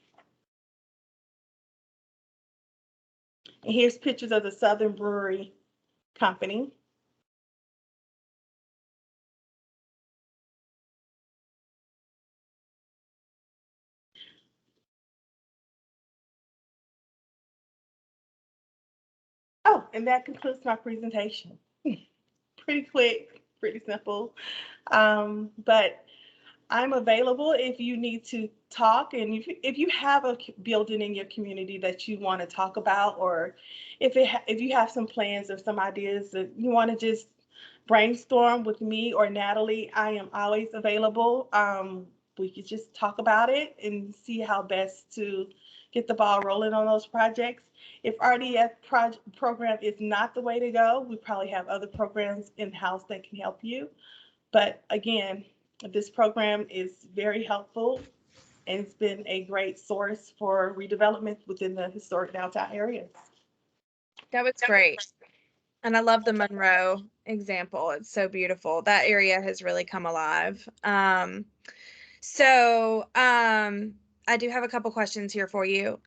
And here's pictures of the Southern Brewery Company. Oh, and that concludes my presentation. Pretty quick, pretty simple. But I'm available if you need to talk, and if you have a building in your community that you want to talk about, or if you have some plans or some ideas that you want to just brainstorm with me or Natalie, I am always available. We could just talk about it and see how best to get the ball rolling on those projects. If RDF program is not the way to go, we probably have other programs in-house that can help you. But again, this program is very helpful, and it's been a great source for redevelopment within the historic downtown areas. That was great. And I love the Monroe example. It's so beautiful. That area has really come alive. I do have a couple questions here for you.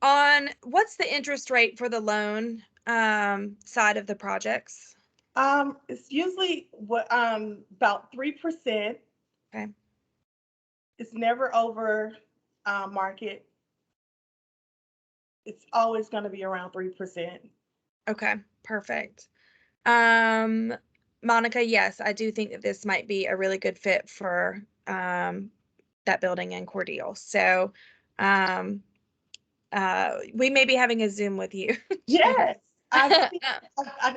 On what's the interest rate for the loan side of the projects? It's usually about 3%. Okay. It's never over market. It's always going to be around 3%. Okay, perfect. Monica, yes, I do think that this might be a really good fit for that building in Cordele. So we may be having a Zoom with you. Yes, I've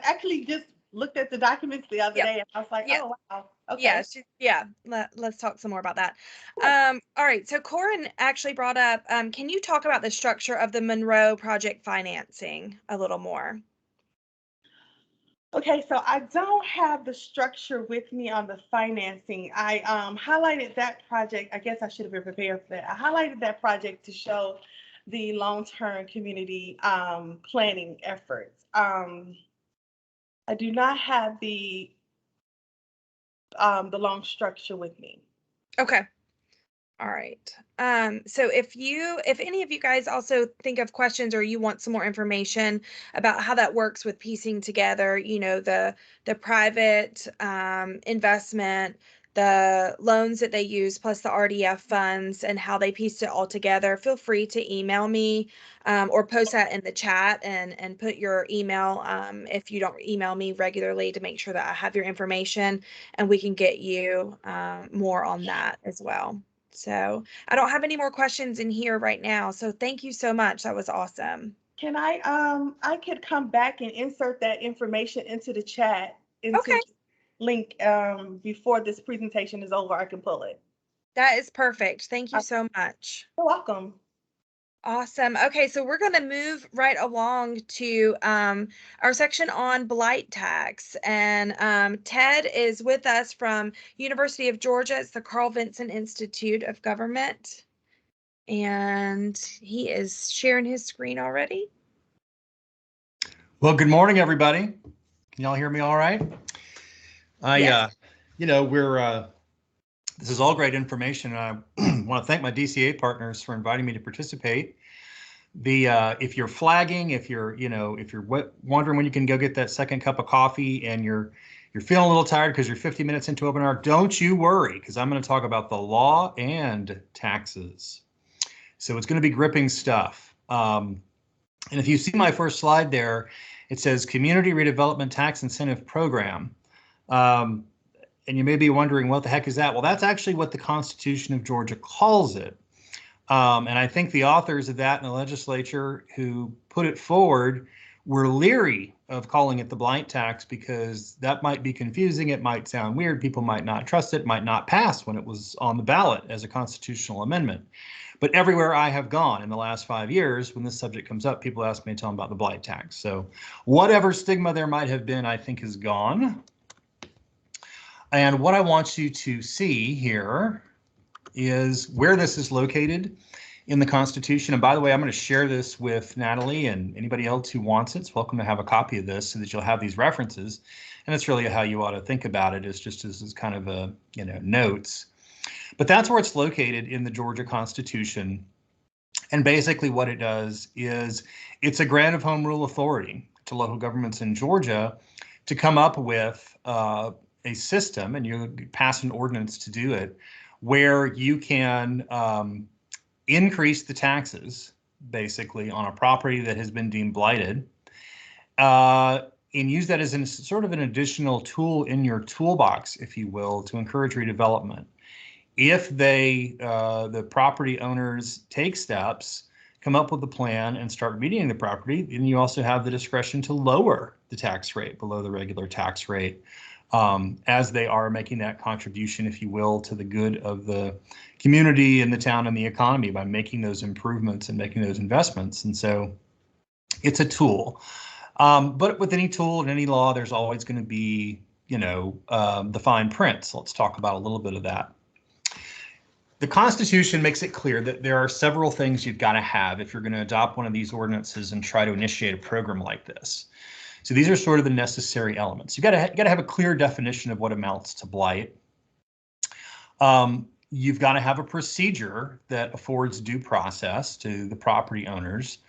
actually just looked at the documents the other Yep. day, and I was like, Yeah. oh, wow, okay. Yeah. Let's talk some more about that. Sure. All right. So Corin actually brought up, can you talk about the structure of the Monroe project financing a little more? Okay, so I don't have the structure with me on the financing. I highlighted that project. I guess I should have been prepared for that. I highlighted that project to show the long-term community planning efforts. I do not have the long structure with me. Okay. All right. So if any of you guys also think of questions or you want some more information about how that works with piecing together, the private investment, the loans that they use, plus the RDF funds and how they pieced it all together, feel free to email me or post that in the chat and put your email if you don't email me regularly to make sure that I have your information and we can get you more on that as well. So I don't have any more questions in here right now. So thank you so much. That was awesome. Can I could come back and insert that information into the chat, into Okay, the link before this presentation is over. I can pull it. that is perfect. Thank you so much. You're welcome. Awesome. Okay, so we're going to move right along to our section on blight tax. And Ted is with us from University of Georgia. It's the Carl Vinson Institute of Government. And he is sharing his screen already. Well, good morning, everybody. Can y'all hear me all right? Yes. This is all great information. I want to thank my DCA partners for inviting me to participate. If you're flagging, if you're wondering when you can go get that second cup of coffee and you're feeling a little tired because you're 50 minutes into webinar, don't you worry, because I'm going to talk about the law and taxes. So it's going to be gripping stuff. And if you see my first slide there, it says Community Redevelopment Tax Incentive Program. And you may be wondering, what the heck is that? Well, that's actually what the Constitution of Georgia calls it. And I think the authors of that in the legislature who put it forward were leery of calling it the Blight Tax because that might be confusing. It might sound weird. People might not trust it, might not pass when it was on the ballot as a constitutional amendment. But everywhere I have gone in the last 5 years, when this subject comes up, people ask me to tell them about the Blight Tax. So whatever stigma there might have been, I think is gone. And what I want you to see here is where this is located in the Constitution. And by the way, I'm going to share this with Natalie and anybody else who wants it. It's welcome to have a copy of this so that you'll have these references. And it's really how you ought to think about it, is just as kind of a, notes. But that's where it's located in the Georgia Constitution. And basically what it does is it's a grant of home rule authority to local governments in Georgia to come up with a system, and you pass an ordinance to do it, where you can increase the taxes basically on a property that has been deemed blighted, and use that as sort of an additional tool in your toolbox, if you will, to encourage redevelopment. If the property owners take steps, come up with a plan and start remediating the property, then you also have the discretion to lower the tax rate below the regular tax rate, as they are making that contribution, if you will, to the good of the community and the town and the economy by making those improvements and making those investments. And so it's a tool. But with any tool and any law, there's always going to be, the fine print. So let's talk about a little bit of that. The Constitution makes it clear that there are several things you've got to have if you're going to adopt one of these ordinances and try to initiate a program like this. So these are sort of the necessary elements. You got to have a clear definition of what amounts to blight. You've got to have a procedure that affords due process to the property owners.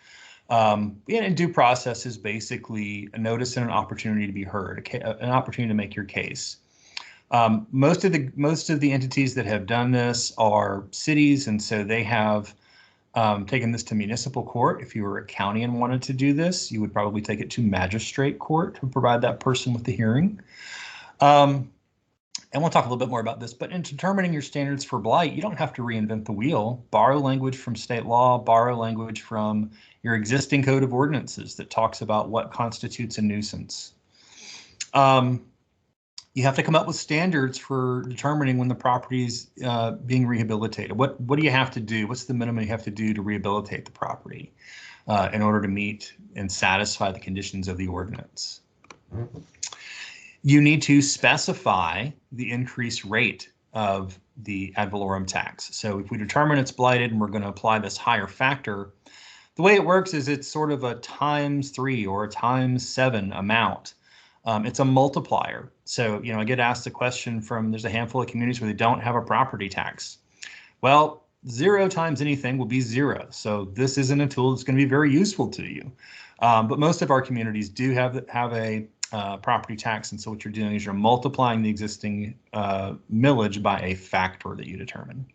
And due process is basically a notice and an opportunity to be heard, an opportunity to make your case. Most of the entities that have done this are cities, and so they have taken this to municipal court. If you were a county and wanted to do this, you would probably take it to magistrate court to provide that person with the hearing. And And we'll talk a little bit more about this, but in determining your standards for blight, you don't have to reinvent the wheel. Borrow language from state law, borrow language from your existing code of ordinances that talks about what constitutes a nuisance. You have to come up with standards for determining when the property is being rehabilitated. What do you have to do? What's the minimum you have to do to rehabilitate the property in order to meet and satisfy the conditions of the ordinance? You need to specify the increased rate of the ad valorem tax. So if we determine it's blighted and we're going to apply this higher factor, the way it works is it's sort of a ×3 or a ×7 amount. It's a multiplier. So, I get asked the question there's a handful of communities where they don't have a property tax. Well, 0 times anything will be 0. So this isn't a tool that's going to be very useful to you. But most of our communities do have a property tax. And so what you're doing is you're multiplying the existing millage by a factor that you determine.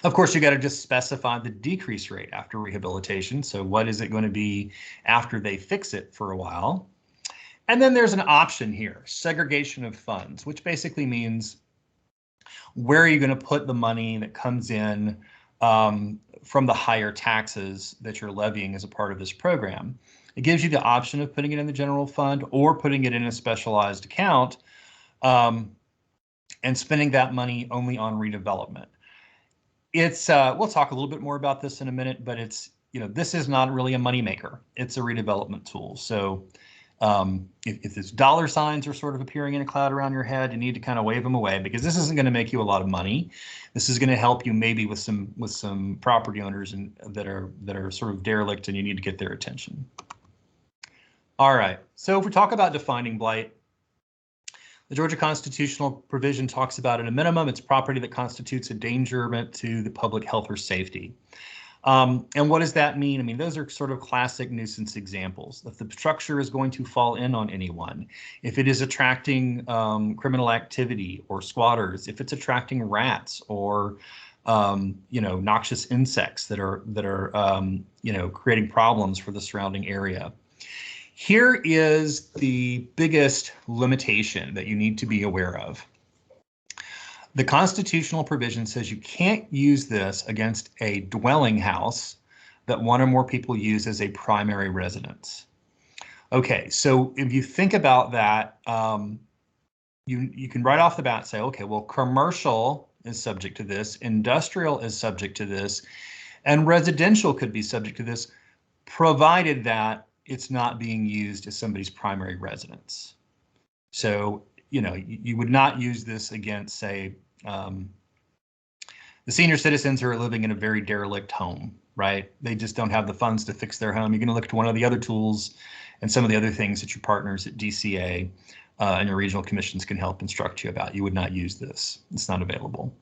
Of course, you got to just specify the decrease rate after rehabilitation. So what is it going to be after they fix it for a while? And then there's an option here, segregation of funds, which basically means where are you going to put the money that comes in from the higher taxes that you're levying as a part of this program. It gives you the option of putting it in the general fund or putting it in a specialized account and spending that money only on redevelopment. It's we'll talk a little bit more about this in a minute, but it's this is not really a moneymaker. It's a redevelopment tool. So if these dollar signs are sort of appearing in a cloud around your head, you need to kind of wave them away because this isn't going to make you a lot of money. This is going to help you maybe with some property owners that are sort of derelict and you need to get their attention. All right, so if we talk about defining blight, the Georgia constitutional provision talks about at a minimum, it's property that constitutes a endangerment to the public health or safety. And what does that mean? I mean, those are sort of classic nuisance examples. If the structure is going to fall in on anyone, if it is attracting criminal activity or squatters, if it's attracting rats or noxious insects that are creating problems for the surrounding area. Here is the biggest limitation that you need to be aware of. The constitutional provision says you can't use this against a dwelling house that one or more people use as a primary residence. Okay, so if you think about that, you can right off the bat say, okay, well, commercial is subject to this, industrial is subject to this, and residential could be subject to this, provided that it's not being used as somebody's primary residence. So, you would not use this against, say, the senior citizens who are living in a very derelict home, right? They just don't have the funds to fix their home. You're going to look to one of the other tools and some of the other things that your partners at DCA and your regional commissions can help instruct you about. You would not use this. It's not available.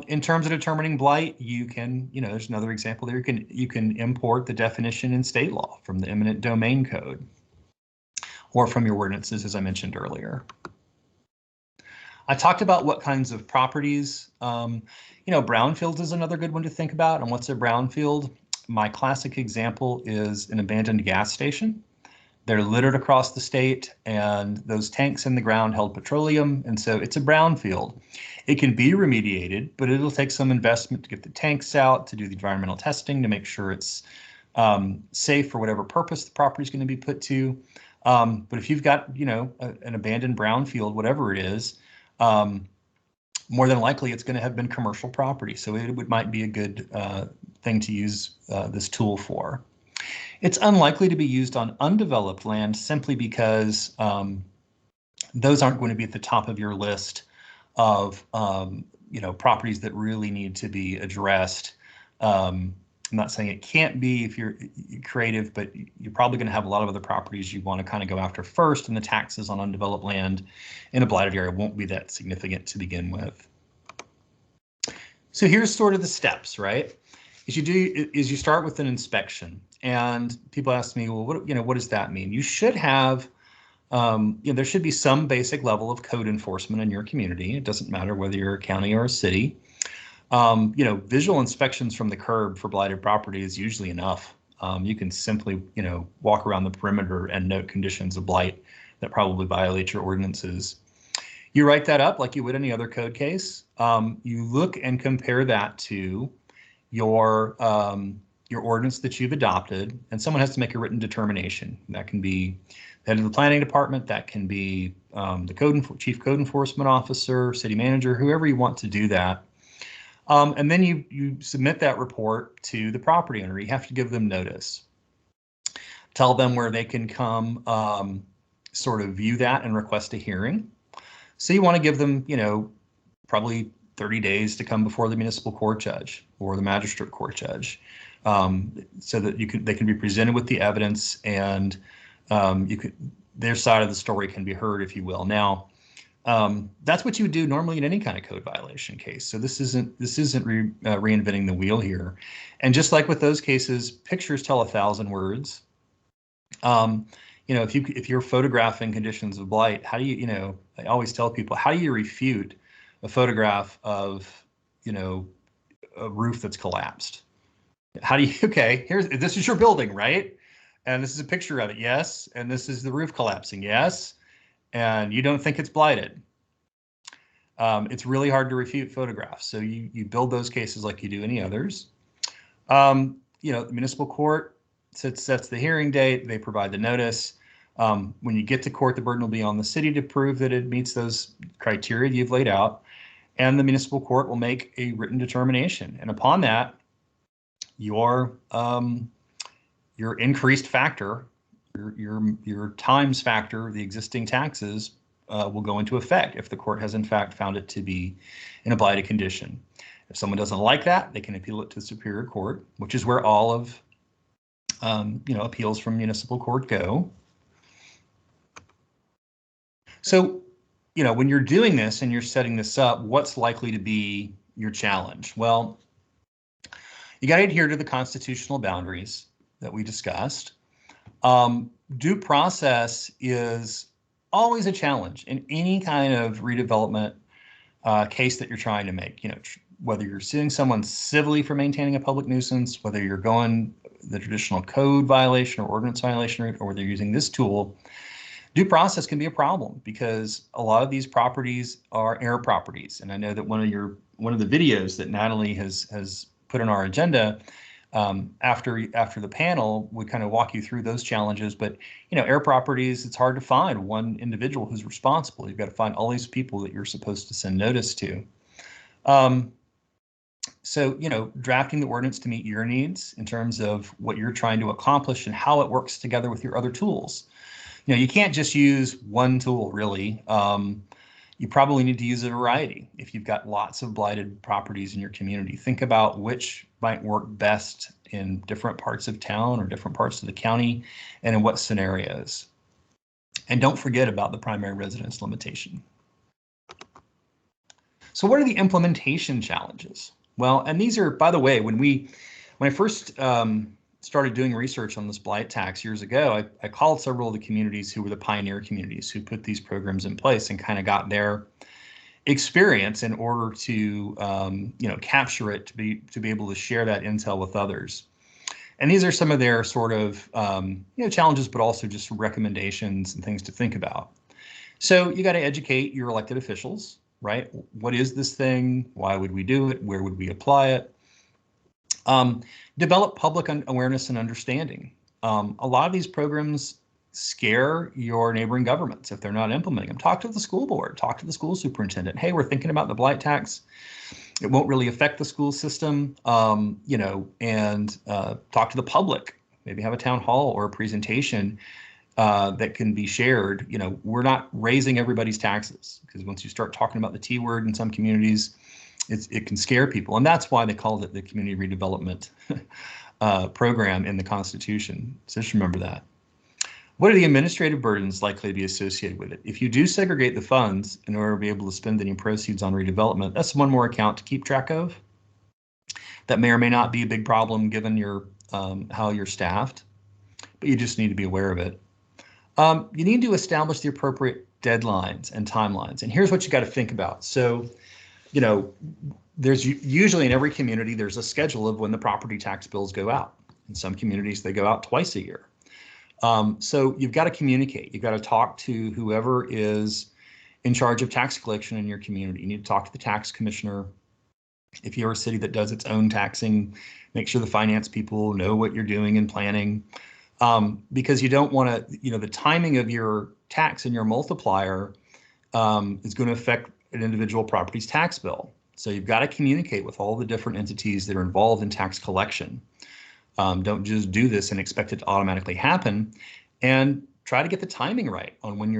In terms of determining blight, you can, there's another example there. You can import the definition in state law from the eminent domain code or from your ordinances, as I mentioned earlier. I talked about what kinds of properties, brownfields is another good one to think about. And what's a brownfield? My classic example is an abandoned gas station. They're littered across the state and those tanks in the ground held petroleum. And so it's a brownfield. It can be remediated, but it'll take some investment to get the tanks out, to do the environmental testing, to make sure it's safe for whatever purpose the property is going to be put to. But if you've got, an abandoned brownfield, whatever it is, more than likely it's going to have been commercial property. So it might be a good thing to use this tool for. It's unlikely to be used on undeveloped land simply because those aren't going to be at the top of your list of properties that really need to be addressed. I'm not saying it can't be if you're creative, but you're probably going to have a lot of other properties you want to kind of go after first, and the taxes on undeveloped land in a blighted area won't be that significant to begin with. So here's sort of the steps, right? You start with an inspection, and people ask me, well, what does that mean? You should have, there should be some basic level of code enforcement in your community. It doesn't matter whether you're a county or a city. Visual inspections from the curb for blighted property is usually enough. You can simply, walk around the perimeter and note conditions of blight that probably violate your ordinances. You write that up like you would any other code case. You look and compare that to your ordinance that you've adopted, and someone has to make a written determination. That can be the head of the planning department, that can be the chief code enforcement officer, city manager, whoever you want to do that. And then you submit that report to the property owner. You have to give them notice. Tell them where they can come sort of view that and request a hearing. So you want to give them, probably 30 days to come before the municipal court judge or the magistrate court judge, so that they can be presented with the evidence, and their side of the story can be heard, if you will. Now, that's what you would do normally in any kind of code violation case. So this isn't reinventing the wheel here. And just like with those cases, pictures tell 1,000 words. If you're photographing conditions of blight, how do you, I always tell people, how do you refute a photograph of, a roof that's collapsed? How do you, okay, this is your building, right? And this is a picture of it, yes. And this is the roof collapsing, yes. And you don't think it's blighted. It's really hard to refute photographs. So you build those cases like you do any others. The municipal court sets the hearing date, they provide the notice. When you get to court, the burden will be on the city to prove that it meets those criteria you've laid out, and the municipal court will make a written determination. And upon that, your increased factor, your times factor, the existing taxes will go into effect if the court has in fact found it to be in a blighted condition. If someone doesn't like that, they can appeal it to the Superior Court, which is where all of appeals from municipal court go. So, when you're doing this and you're setting this up, what's likely to be your challenge? Well, you got to adhere to the constitutional boundaries that we discussed. Due process is always a challenge in any kind of redevelopment case that you're trying to make. Whether you're suing someone civilly for maintaining a public nuisance, whether you're going the traditional code violation or ordinance violation route, or whether you're using this tool, due process can be a problem because a lot of these properties are heir properties. And I know that one of the videos that Natalie has put on our agenda after the panel would kind of walk you through those challenges. But heir properties, it's hard to find one individual who's responsible. You've got to find all these people that you're supposed to send notice to. So, drafting the ordinance to meet your needs in terms of what you're trying to accomplish and how it works together with your other tools. You can't just use one tool, really. You probably need to use a variety. If you've got lots of blighted properties in your community, think about which might work best in different parts of town or different parts of the county, and in what scenarios. And don't forget about the primary residence limitation. So what are the implementation challenges? Well, and these are, by the way, when I first started doing research on this blight tax years ago, I called several of the communities who were the pioneer communities who put these programs in place and kind of got their experience in order to capture it, to be able to share that intel with others. And these are some of their sort of challenges, but also just recommendations and things to think about. So you got to educate your elected officials, right? What is this thing? Why would we do it? Where would we apply it? Develop public awareness and understanding. A lot of these programs scare your neighboring governments if they're not implementing them. Talk to the school board, talk to the school superintendent. Hey, we're thinking about the blight tax. It won't really affect the school system, and talk to the public. Maybe have a town hall or a presentation that can be shared. We're not raising everybody's taxes, because once you start talking about the T word in some communities, it can scare people. And that's why they called it the Community Redevelopment Program in the Constitution. So just remember that. What are the administrative burdens likely to be associated with it? If you do segregate the funds in order to be able to spend any proceeds on redevelopment, that's one more account to keep track of. That may or may not be a big problem given your how you're staffed, but you just need to be aware of it. You need to establish the appropriate deadlines and timelines. And here's what you got to think about. So, there's usually in every community, there's a schedule of when the property tax bills go out. In some communities, they go out twice a year. So you've got to communicate. You've got to talk to whoever is in charge of tax collection in your community. You need to talk to the tax commissioner. If you're a city that does its own taxing, make sure the finance people know what you're doing and planning, because you don't want to, the timing of your tax and your multiplier is going to affect an individual property's tax bill. So you've got to communicate with all the different entities that are involved in tax collection. Don't just do this and expect it to automatically happen, and try to get the timing right on when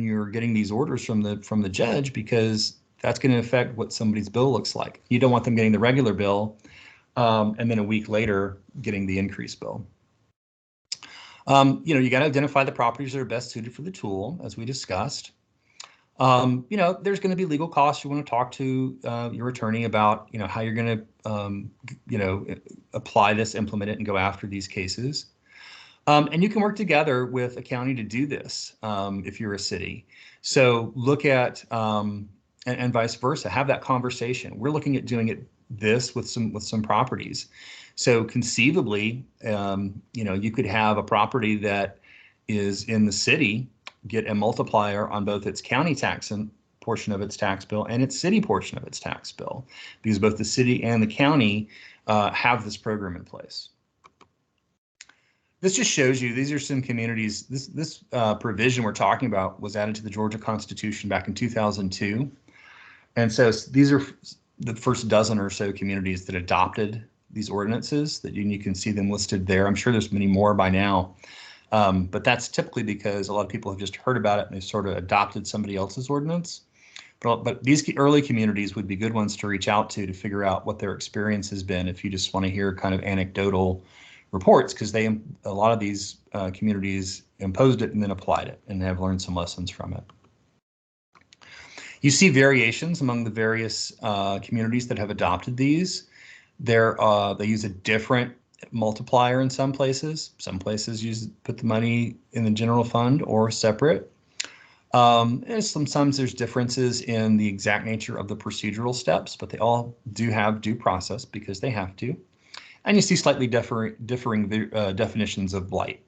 you're getting these orders from the judge, because that's going to affect what somebody's bill looks like. You don't want them getting the regular bill and then a week later getting the increased bill. You got to identify the properties that are best suited for the tool, as we discussed. There's going to be legal costs. You want to talk to your attorney about, how you're going to, apply this, implement it, and go after these cases. And you can work together with a county to do this if you're a city. So look at, and vice versa, have that conversation. We're looking at doing this with some properties. So conceivably, you could have a property that is in the city get a multiplier on both its county tax and portion of its tax bill and its city portion of its tax bill, because both the city and the county have this program in place. This just shows you, these are some communities. This provision we're talking about was added to the Georgia Constitution back in 2002. And so these are the first dozen or so communities that adopted these ordinances, that you can see them listed there. I'm sure there's many more by now. But that's typically because a lot of people have just heard about it and they've sort of adopted somebody else's ordinance. But these early communities would be good ones to reach out to figure out what their experience has been, if you just want to hear kind of anecdotal reports, because a lot of these communities imposed it and then applied it and have learned some lessons from it. You see variations among the various communities that have adopted these. They use a different multiplier in some places. Some places put the money in the general fund or separate. And sometimes there's differences in the exact nature of the procedural steps, but they all do have due process because they have to. And you see slightly differing definitions of blight.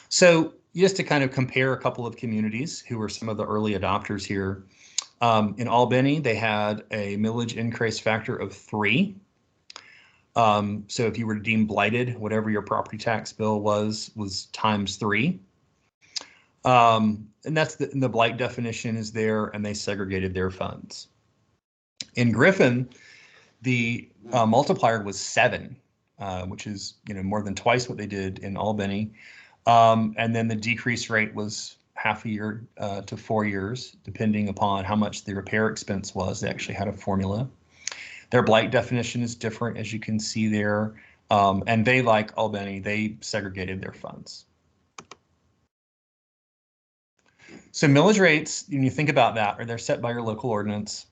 So just to kind of compare a couple of communities who were some of the early adopters here. In Albany, they had a millage increase factor of 3. So if you were deemed blighted, whatever your property tax bill was times 3. And that's the blight definition is there, and they segregated their funds. In Griffin, the multiplier was 7, which is more than twice what they did in Albany. And then the decrease rate was half a year to 4 years, depending upon how much the repair expense was. They actually had a formula. Their blight definition is different, as you can see there. And they, like Albany, they segregated their funds. So millage rates, when you think about that, they're set by your local ordinance.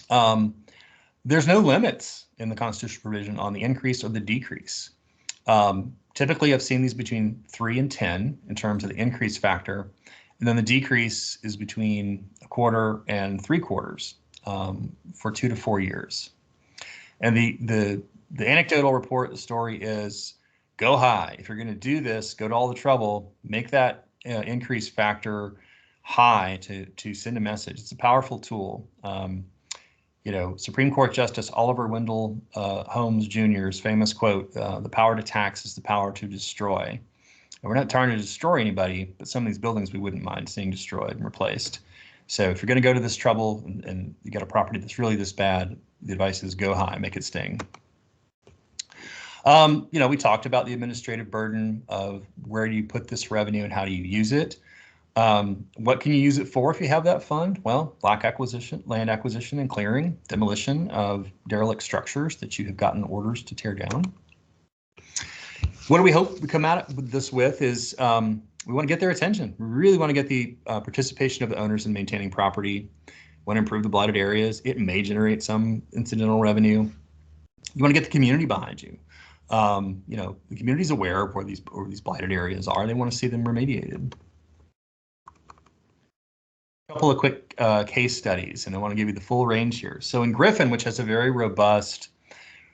There's no limits in the constitutional provision on the increase or the decrease. Typically, I've seen these between 3 and 10 in terms of the increase factor, and then the decrease is between 1/4 and 3/4 for 2 to 4 years. And the anecdotal report, the story is, go high. If you're going to do this, go to all the trouble, make that increase factor high to send a message. It's a powerful tool. Supreme Court Justice Oliver Wendell Holmes Jr.'s famous quote, "The power to tax is the power to destroy." And we're not trying to destroy anybody, but some of these buildings we wouldn't mind seeing destroyed and replaced. So if you're going to go to this trouble and you got a property that's really this bad, the advice is go high, make it sting. We talked about the administrative burden of where do you put this revenue and how do you use it. What can you use it for if you have that fund? Well, land acquisition and clearing, demolition of derelict structures that you have gotten orders to tear down. What do we hope we come out with this with is we want to get their attention. We really want to get the participation of the owners in maintaining property. Want to improve the blighted areas. It may generate some incidental revenue. You want to get the community behind you. The community's aware of where these blighted areas are. They want to see them remediated. A couple of quick case studies, and I want to give you the full range here. So in Griffin, which has a very robust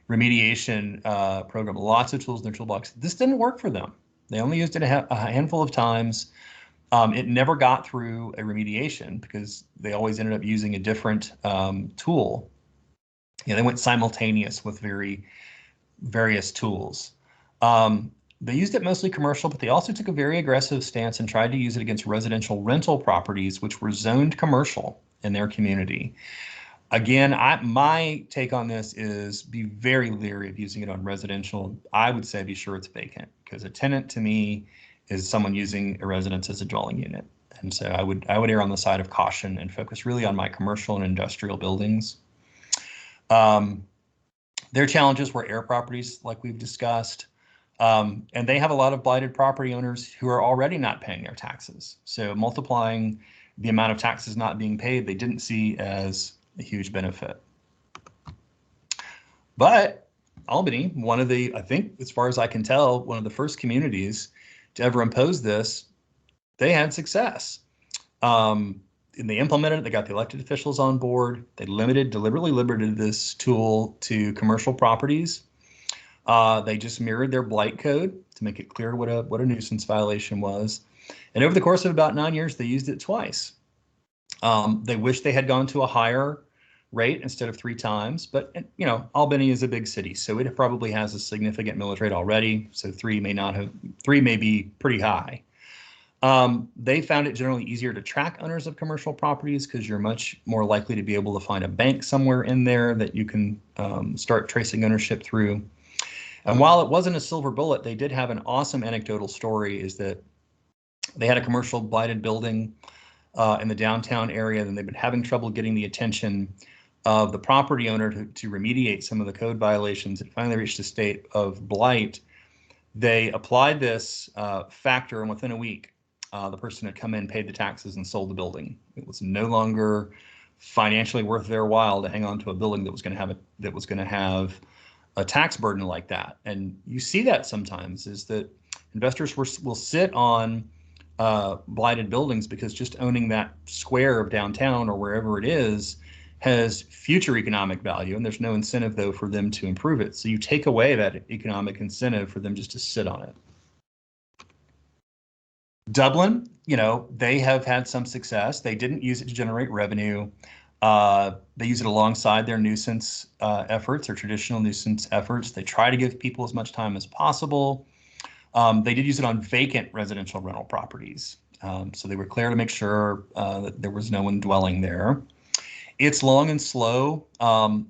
remediation program, lots of tools in their toolbox, this didn't work for them. They only used it a handful of times. It never got through a remediation because they always ended up using a different tool. You know, they went simultaneous with various tools. They used it mostly commercial, but they also took a very aggressive stance and tried to use it against residential rental properties, which were zoned commercial in their community. Again, my take on this is be very leery of using it on residential. I would say be sure it's vacant, because a tenant to me is someone using a residence as a dwelling unit. And so I would err on the side of caution and focus really on my commercial and industrial buildings. Their challenges were air properties, like we've discussed. And they have a lot of blighted property owners who are already not paying their taxes. So multiplying the amount of taxes not being paid, they didn't see as a huge benefit. But Albany, one of the, I think, as far as I can tell, one of the first communities to ever impose this, they had success. And they implemented it. They got the elected officials on board. They deliberately limited this tool to commercial properties. They just mirrored their blight code to make it clear what a nuisance violation was. And over the course of about 9 years, they used it twice. They wish they had gone to a higher rate instead of 3 times, but you know, Albany is a big city, so it probably has a significant millage rate already. So 3 may be pretty high. They found it generally easier to track owners of commercial properties because you're much more likely to be able to find a bank somewhere in there that you can start tracing ownership through. And while it wasn't a silver bullet, they did have an awesome anecdotal story, is that they had a commercial blighted building in the downtown area, and they've been having trouble getting the attention of the property owner to remediate some of the code violations. It finally reached a state of blight. They applied this factor, and within a week, the person had come in, paid the taxes, and sold the building. It was no longer financially worth their while to hang on to a building that was going to have a tax burden like that. And you see that sometimes, is that investors will sit on blighted buildings because just owning that square of downtown or wherever it is has future economic value, and there's no incentive though for them to improve it. So you take away that economic incentive for them just to sit on it. Dublin, you know, they have had some success. They didn't use it to generate revenue. They use it alongside their nuisance efforts, or traditional nuisance efforts. They try to give people as much time as possible. They did use it on vacant residential rental properties. So they were clear to make sure that there was no one dwelling there. It's long and slow.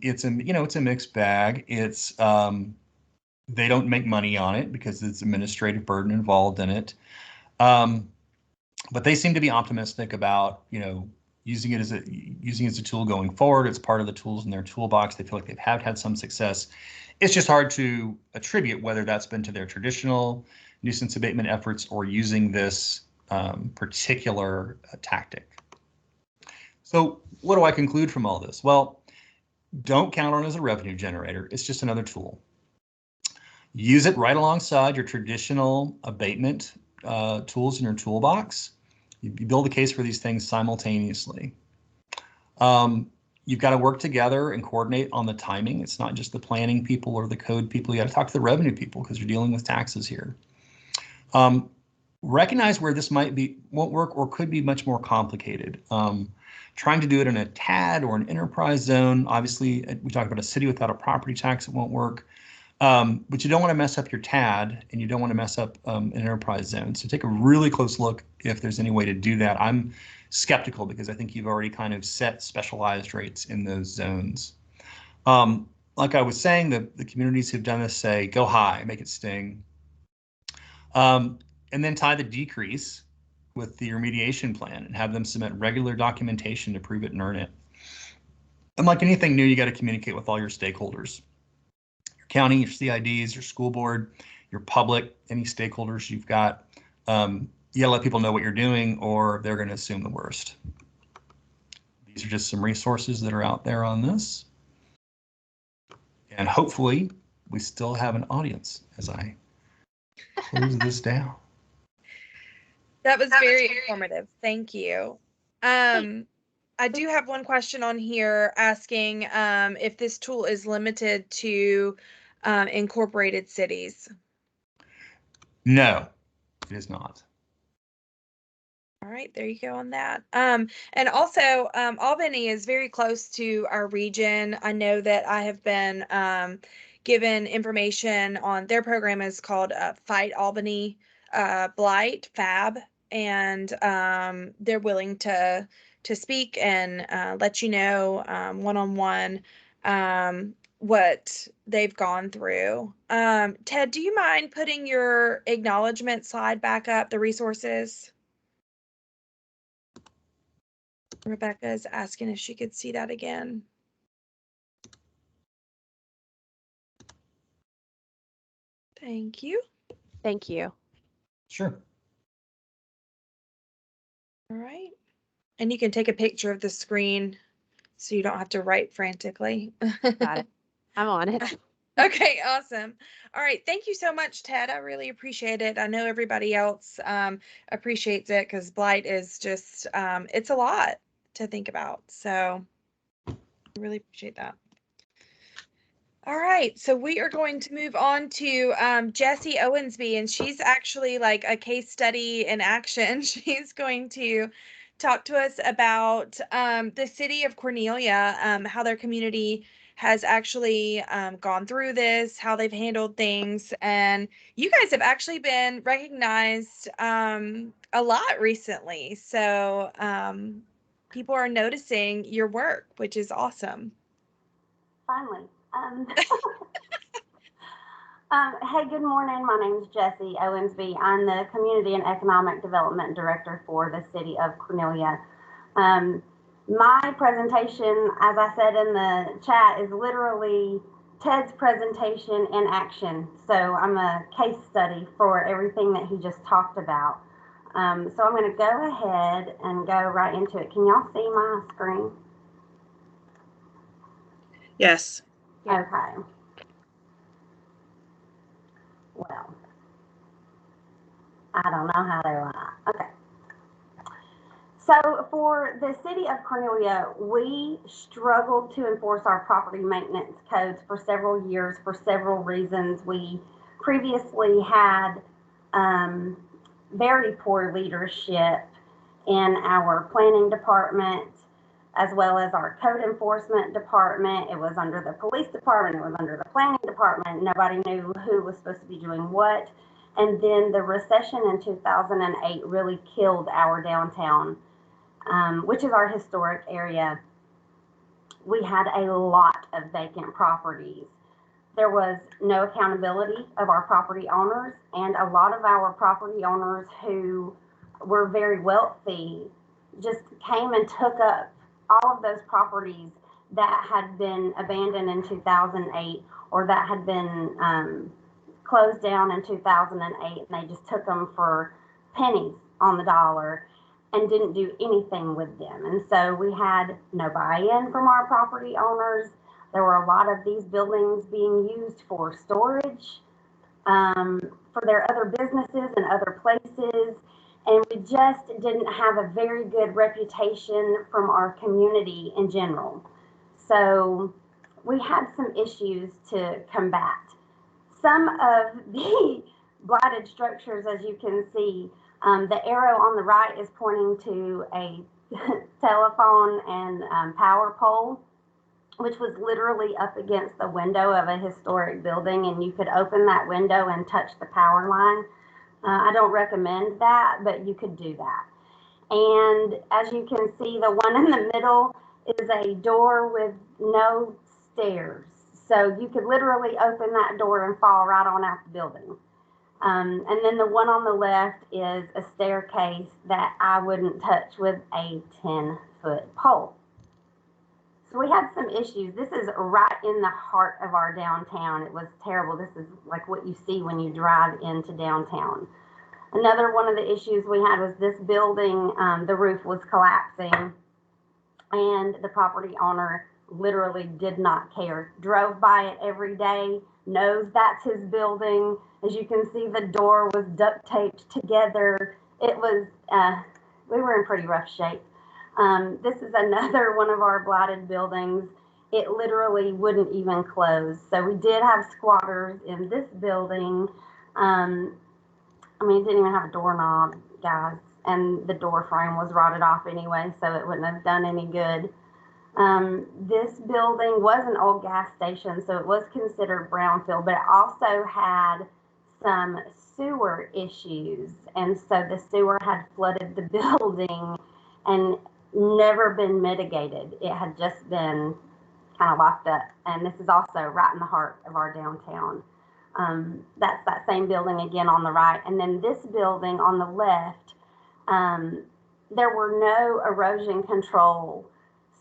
It's a mixed bag. They don't make money on it because it's administrative burden involved in it. But they seem to be optimistic about, you know, using it as a tool going forward. It's part of the tools in their toolbox. They feel like they've had some success. It's just hard to attribute whether that's been to their traditional nuisance abatement efforts or using this particular tactic. So what do I conclude from all this? Well, don't count on it as a revenue generator. It's just another tool. Use it right alongside your traditional abatement tools in your toolbox. You build a case for these things simultaneously. You've got to work together and coordinate on the timing. It's not just the planning people or the code people. You got to talk to the revenue people because you're dealing with taxes here. Recognize where this won't work or could be much more complicated. Trying to do it in a TAD or an enterprise zone. Obviously, we talked about a city without a property tax, it won't work. But you don't want to mess up your TAD, and you don't want to mess up an enterprise zone. So take a really close look if there's any way to do that. I'm skeptical because I think you've already kind of set specialized rates in those zones. Like I was saying, the communities who've done this say, go high, make it sting. And then tie the decrease with the remediation plan and have them submit regular documentation to prove it and earn it. And like anything new, you got to communicate with all your stakeholders. Your county, your CIDs, your school board, your public, any stakeholders you've got. You got to let people know what you're doing or they're going to assume the worst. These are just some resources that are out there on this. And hopefully we still have an audience as I close this down. That was very informative. Thank you. I do have one question on here asking if this tool is limited to incorporated cities. No, it is not. All right, there you go on that. And also, Albany is very close to our region. I know that I have been given information on their program is called Fight Albany Blight FAB, and they're willing to speak and let you know one-on-one what they've gone through. Ted, do you mind putting your acknowledgement slide back up, the resources? Rebecca is asking if she could see that again. Thank you. Thank you. Sure. All right. And you can take a picture of the screen so you don't have to write frantically. Got it. I'm on it. Okay, awesome. All right. Thank you so much, Ted. I really appreciate it. I know everybody else appreciates it because Blight is just, it's a lot to think about. So I really appreciate that. All right, so we are going to move on to Jessie Owensby, and she's actually like a case study in action. She's going to talk to us about the city of Cornelia, how their community has actually gone through this, how they've handled things, and you guys have actually been recognized a lot recently. So people are noticing your work, which is awesome. Finally. Hey, good morning. My name is Jessie Owensby. I'm the Community and Economic Development Director for the City of Cornelia. My presentation, as I said in the chat, is literally Ted's presentation in action. So I'm a case study for everything that he just talked about. So I'm going to go ahead and go right into it. Can y'all see my screen? Yes. Yeah. Okay. Well, I don't know how they lie. Okay. So for the city of Cornelia, we struggled to enforce our property maintenance codes for several years for several reasons. We previously had very poor leadership in our planning department, as well as our code enforcement department. It was under the police department, it was under the planning department. Nobody knew who was supposed to be doing what. And then the recession in 2008 really killed our downtown, which is our historic area. We had a lot of vacant properties. There was no accountability of our property owners, and a lot of our property owners who were very wealthy just came and took up all of those properties that had been abandoned in 2008 or that had been closed down in 2008, and they just took them for pennies on the dollar and didn't do anything with them. And so we had no buy-in from our property owners. There were a lot of these buildings being used for storage for their other businesses and other places. And we just didn't have a very good reputation from our community in general. So we had some issues to combat. Some of the blighted structures, as you can see, the arrow on the right is pointing to a telephone and power pole, which was literally up against the window of a historic building, and you could open that window and touch the power line. I don't recommend that, but you could do that. And as you can see, the one in the middle is a door with no stairs. So you could literally open that door and fall right on out the building. And then the one on the left is a staircase that I wouldn't touch with a 10-foot pole. So we had some issues. This is right in the heart of our downtown. It was terrible. This is like what you see when you drive into downtown. Another one of the issues we had was this building, the roof was collapsing, and the property owner literally did not care. Drove by it every day, knows that's his building. As you can see, the door was duct taped together. It was, we were in pretty rough shape. This is another one of our blighted buildings. It literally wouldn't even close. So we did have squatters in this building. I mean, it didn't even have a doorknob, guys. and the door frame was rotted off anyway, so it wouldn't have done any good. This building was an old gas station, so it was considered brownfield, but it also had some sewer issues. And so the sewer had flooded the building and never been mitigated. It had just been kind of locked up. And this is also right in the heart of our downtown. That's that same building again on the right. And then this building on the left, there were no erosion control.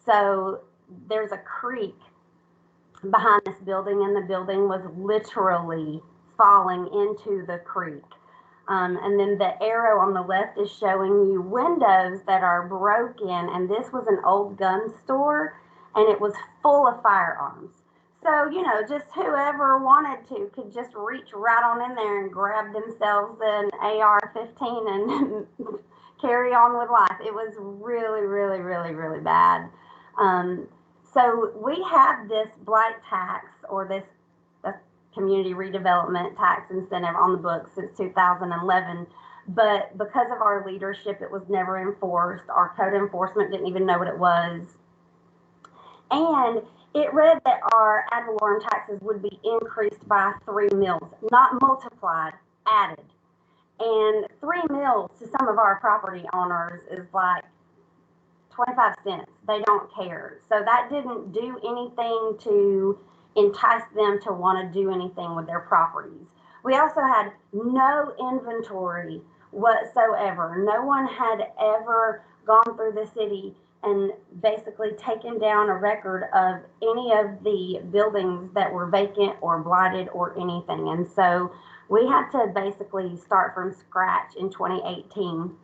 So there's a creek behind this building, and the building was literally falling into the creek. And then the arrow on the left is showing you windows that are broken, and this was an old gun store, and it was full of firearms. So, you know, just whoever wanted to could just reach right on in there and grab themselves an AR-15 and carry on with life. It was really, really, really, really bad. So we have this Blight Tax, or this Community Redevelopment Tax incentive on the books since 2011. But because of our leadership, it was never enforced. Our code enforcement didn't even know what it was. And it read that our ad valorem taxes would be increased by 3 mills, not multiplied, added. And 3 mills to some of our property owners is like 25 cents. They don't care. So that didn't do anything to entice them to want to do anything with their properties. We also had no inventory whatsoever. No one had ever gone through the city and basically taken down a record of any of the buildings that were vacant or blighted or anything. And so we had to basically start from scratch in 2018.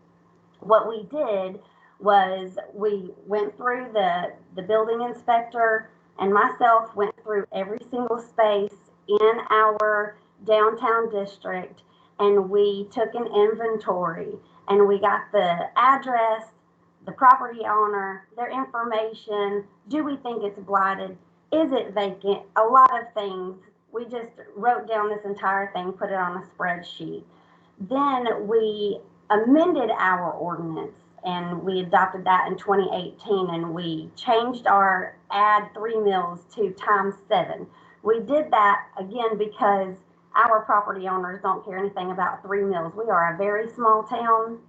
What we did was we went through the building inspector and myself went through every single space in our downtown district, and we took an inventory, and we got the address, the property owner, their information. Do we think it's blighted? Is it vacant? A lot of things. We just wrote down this entire thing, put it on a spreadsheet. Then we amended our ordinance, and we adopted that in 2018, and we changed our add 3 mills to ×7. We did that again because our property owners don't care anything about 3 mills. We are a very small town,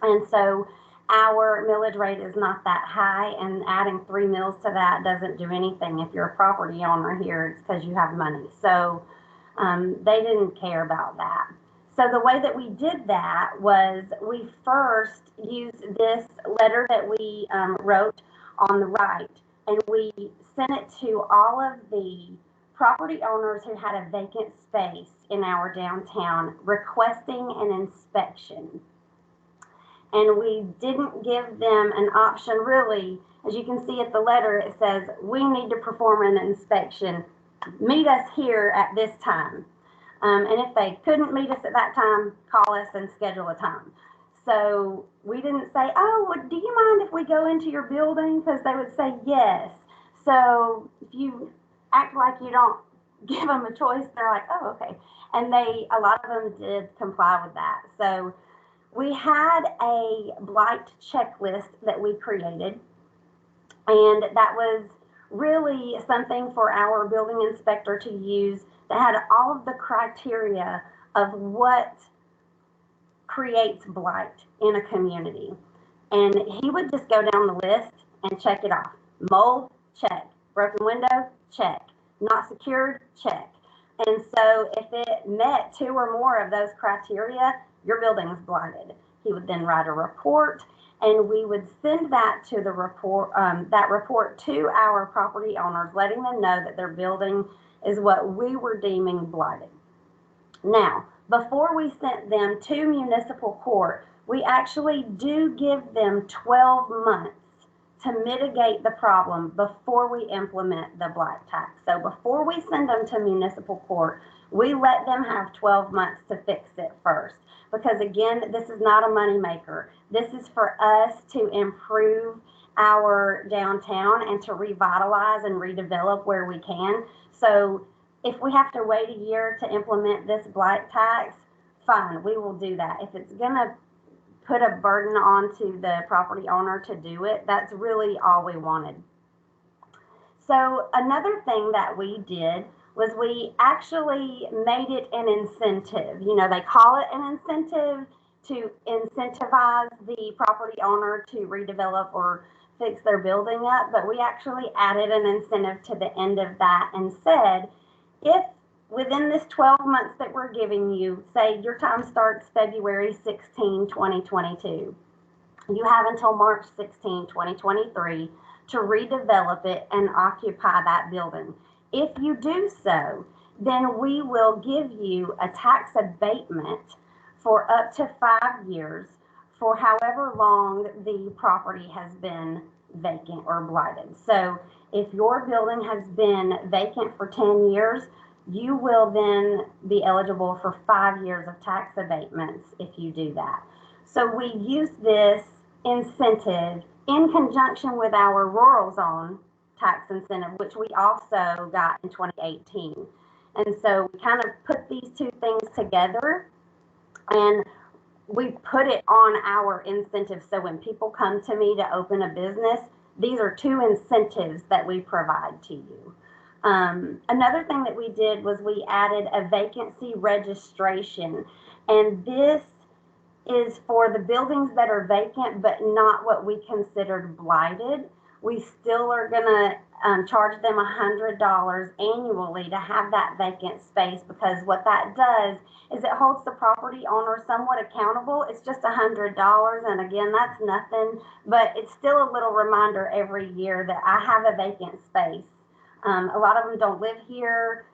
and so our millage rate is not that high, and adding 3 mills to that doesn't do anything. If you're a property owner here, it's because you have money. So they didn't care about that. So the way that we did that was we first used this letter that we wrote on the right, and we sent it to all of the property owners who had a vacant space in our downtown requesting an inspection. And we didn't give them an option really. As you can see at the letter, it says, we need to perform an inspection. Meet us here at this time. And if they couldn't meet us at that time, call us and schedule a time. So we didn't say, oh, well, do you mind if we go into your building? Because they would say yes. So if you act like you don't give them a choice, they're like, oh, okay. And a lot of them did comply with that. So we had a blight checklist that we created, and that was really something for our building inspector to use that had all of the criteria of what creates blight in a community. And he would just go down the list and check it off. Mold, check. Broken window, check. Not secured, check. And so if it met 2 or more of those criteria, your building is blighted. He would then write a report, and we would send that to the report, to our property owners, letting them know that their building is what we were deeming blighted. Now, before we sent them to municipal court, we actually do give them 12 months to mitigate the problem before we implement the blight tax. So before we send them to municipal court, we let them have 12 months to fix it first. Because again, this is not a moneymaker. This is for us to improve our downtown and to revitalize and redevelop where we can. So if we have to wait a year to implement this blight tax, fine, we will do that. If it's gonna put a burden onto the property owner to do it. That's really all we wanted. So another thing that we did was we actually made it an incentive. You know, they call it an incentive to incentivize the property owner to redevelop or fix their building up, but we actually added an incentive to the end of that and said, if within this 12 months that we're giving you, say your time starts February 16, 2022, you have until March 16, 2023 to redevelop it and occupy that building. If you do so, then we will give you a tax abatement for up to 5 years for however long the property has been vacant or blighted. So if your building has been vacant for 10 years, you will then be eligible for 5 years of tax abatements if you do that. So we use this incentive in conjunction with our rural zone tax incentive, which we also got in 2018. And so we kind of put these two things together and we put it on our incentives. So when people come to me to open a business, these are two incentives that we provide to you. Another thing that we did was we added a vacancy registration, and this is for the buildings that are vacant but not what we considered blighted. We still are going to charge them $100 annually to have that vacant space, because what that does is it holds the property owner somewhat accountable. It's just $100, and again, that's nothing, but it's still a little reminder every year that I have a vacant space. A lot of them don't live here,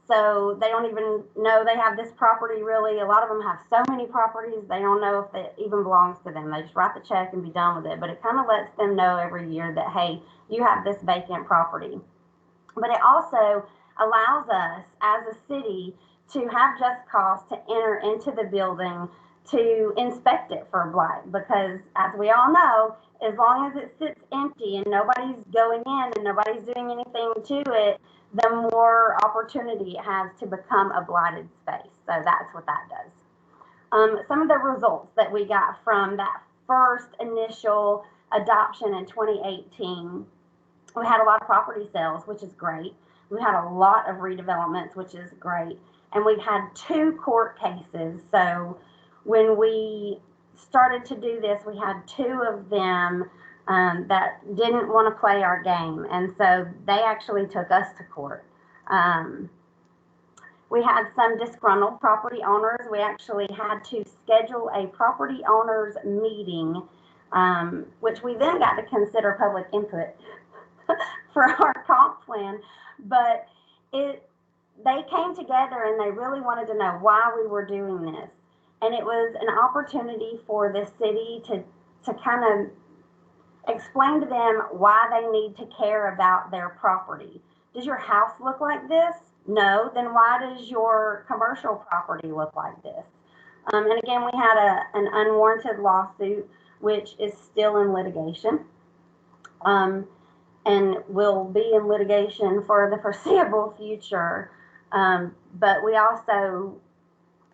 so they don't even know they have this property really. A lot of them have so many properties, they don't know if it even belongs to them. They just write the check and be done with it. But it kind of lets them know every year that, hey, you have this vacant property. But it also allows us as a city to have just cause to enter into the building to inspect it for blight, because as we all know, as long as it sits empty and nobody's going in and nobody's doing anything to it, the more opportunity it has to become a blighted space. So that's what that does. Some of the results that we got from that first initial adoption in 2018, we had a lot of property sales, which is great. We had a lot of redevelopments, which is great. And we've had 2 court cases. So when we started to do this, we had 2 of them that didn't want to play our game. And so they actually took us to court. We had some disgruntled property owners. We actually had to schedule a property owners meeting, which we then got to consider public input for our comp plan. But they came together and they really wanted to know why we were doing this. And it was an opportunity for the city to kind of explain to them why they need to care about their property. Does your house look like this? No. Then why does your commercial property look like this? And again, we had an unwarranted lawsuit, which is still in litigation, and will be in litigation for the foreseeable future. But we also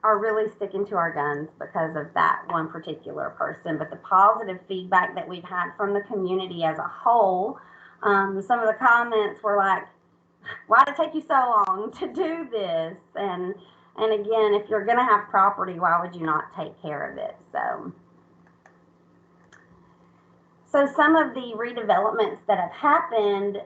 are really sticking to our guns because of that one particular person. But the positive feedback that we've had from the community as a whole, some of the comments were like, why did it take you so long to do this? And again, if you're gonna have property, why would you not take care of it? So some of the redevelopments that have happened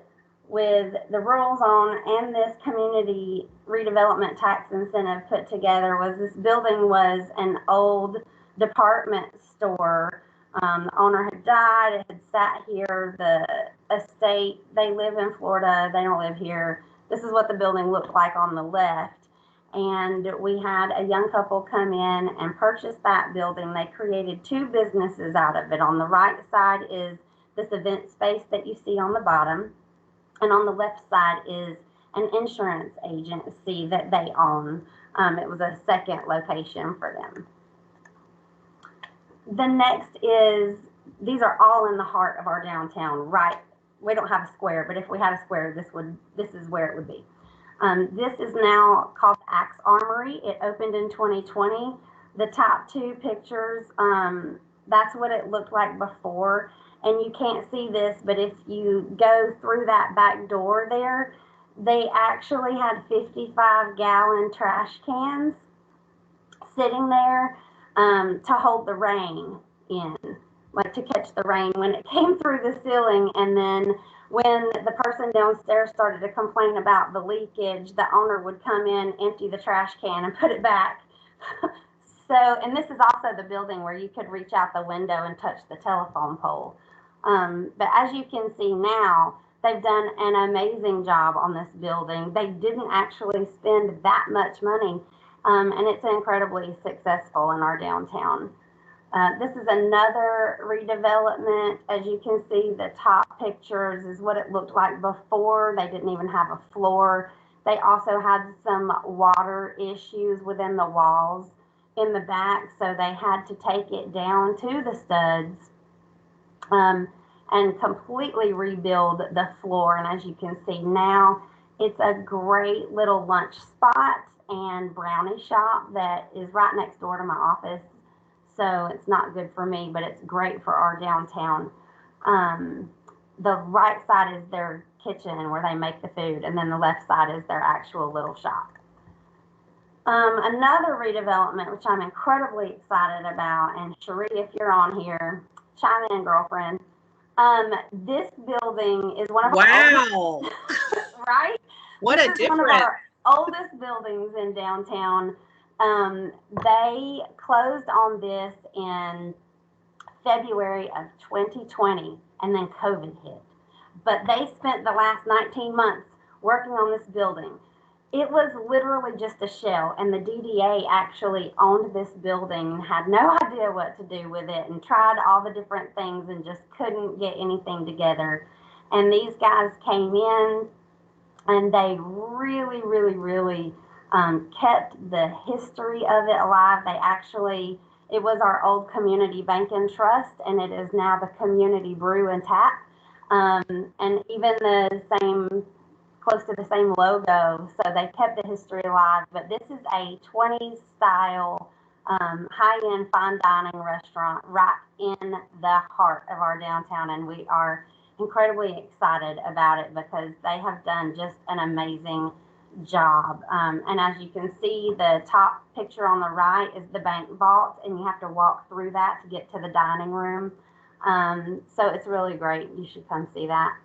with the rural zone and this community redevelopment tax incentive put together was this building was an old department store. The owner had died, it had sat here, the estate, they live in Florida, they don't live here. This is what the building looked like on the left. And we had a young couple come in and purchase that building. They created 2 businesses out of it. On the right side is this event space that you see on the bottom. And on the left side is an insurance agency that they own. It was a second location for them. The next is, these are all in the heart of our downtown, right? We don't have a square, but if we had a square, this is where it would be. This is now called Axe Armory. It opened in 2020. The top 2 pictures That's what it looked like before. And you can't see this, but if you go through that back door there, they actually had 55-gallon trash cans sitting there to hold the rain in, like to catch the rain when it came through the ceiling. And then when the person downstairs started to complain about the leakage, the owner would come in, empty the trash can, and put it back. So, and this is also the building where you could reach out the window and touch the telephone pole. But as you can see now, they've done an amazing job on this building. They didn't actually spend that much money, and it's incredibly successful in our downtown. This is another redevelopment. As you can see, the top pictures is what it looked like before. They didn't even have a floor. They also had some water issues within the walls in the back, so they had to take it down to the studs and completely rebuild the floor. And as you can see now, it's a great little lunch spot and brownie shop that is right next door to my office. So it's not good for me, but it's great for our downtown. The right side is their kitchen where they make the food, and then the left side is their actual little shop. Another redevelopment, which I'm incredibly excited about, and Cherie, if you're on here, chime in, girlfriend. This building is one of our oldest, right? What This a is difference. one of our oldest buildings in downtown. They closed on this in February of 2020, and then COVID hit. But they spent the last 19 months working on this building. It was literally just a shell, and the DDA actually owned this building and had no idea what to do with it and tried all the different things and just couldn't get anything together. And these guys came in and they really, really, really kept the history of it alive. They actually, it was our old community bank and trust, and it is now the community brew and tap. And even the same, close to the same logo. So they kept the history alive. But this is a 20s style, high-end fine dining restaurant right in the heart of our downtown. And we are incredibly excited about it because they have done just an amazing job. And as you can see, the top picture on the right is the bank vault, and you have to walk through that to get to the dining room. So it's really great. You should come see that.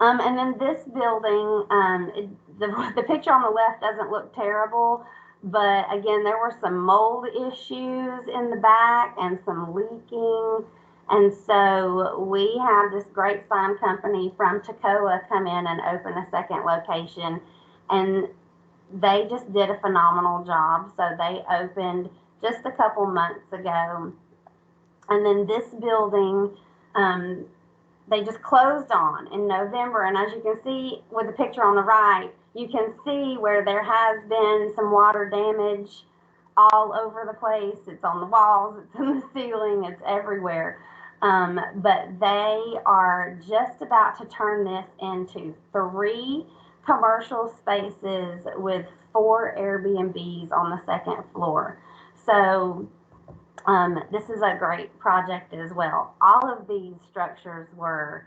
And then this building, the picture on the left doesn't look terrible, but again, there were some mold issues in the back and some leaking. And so we had this great sign company from Toccoa come in and open a second location, and they just did a phenomenal job. So they opened just a couple months ago. And then this building, they just closed on in November. And as you can see with the picture on the right, you can see where there has been some water damage all over the place. It's on the walls, it's in the ceiling, it's everywhere. But they are just about to turn this into 3 commercial spaces with 4 Airbnbs on the second floor. So this is a great project as well. All of these structures were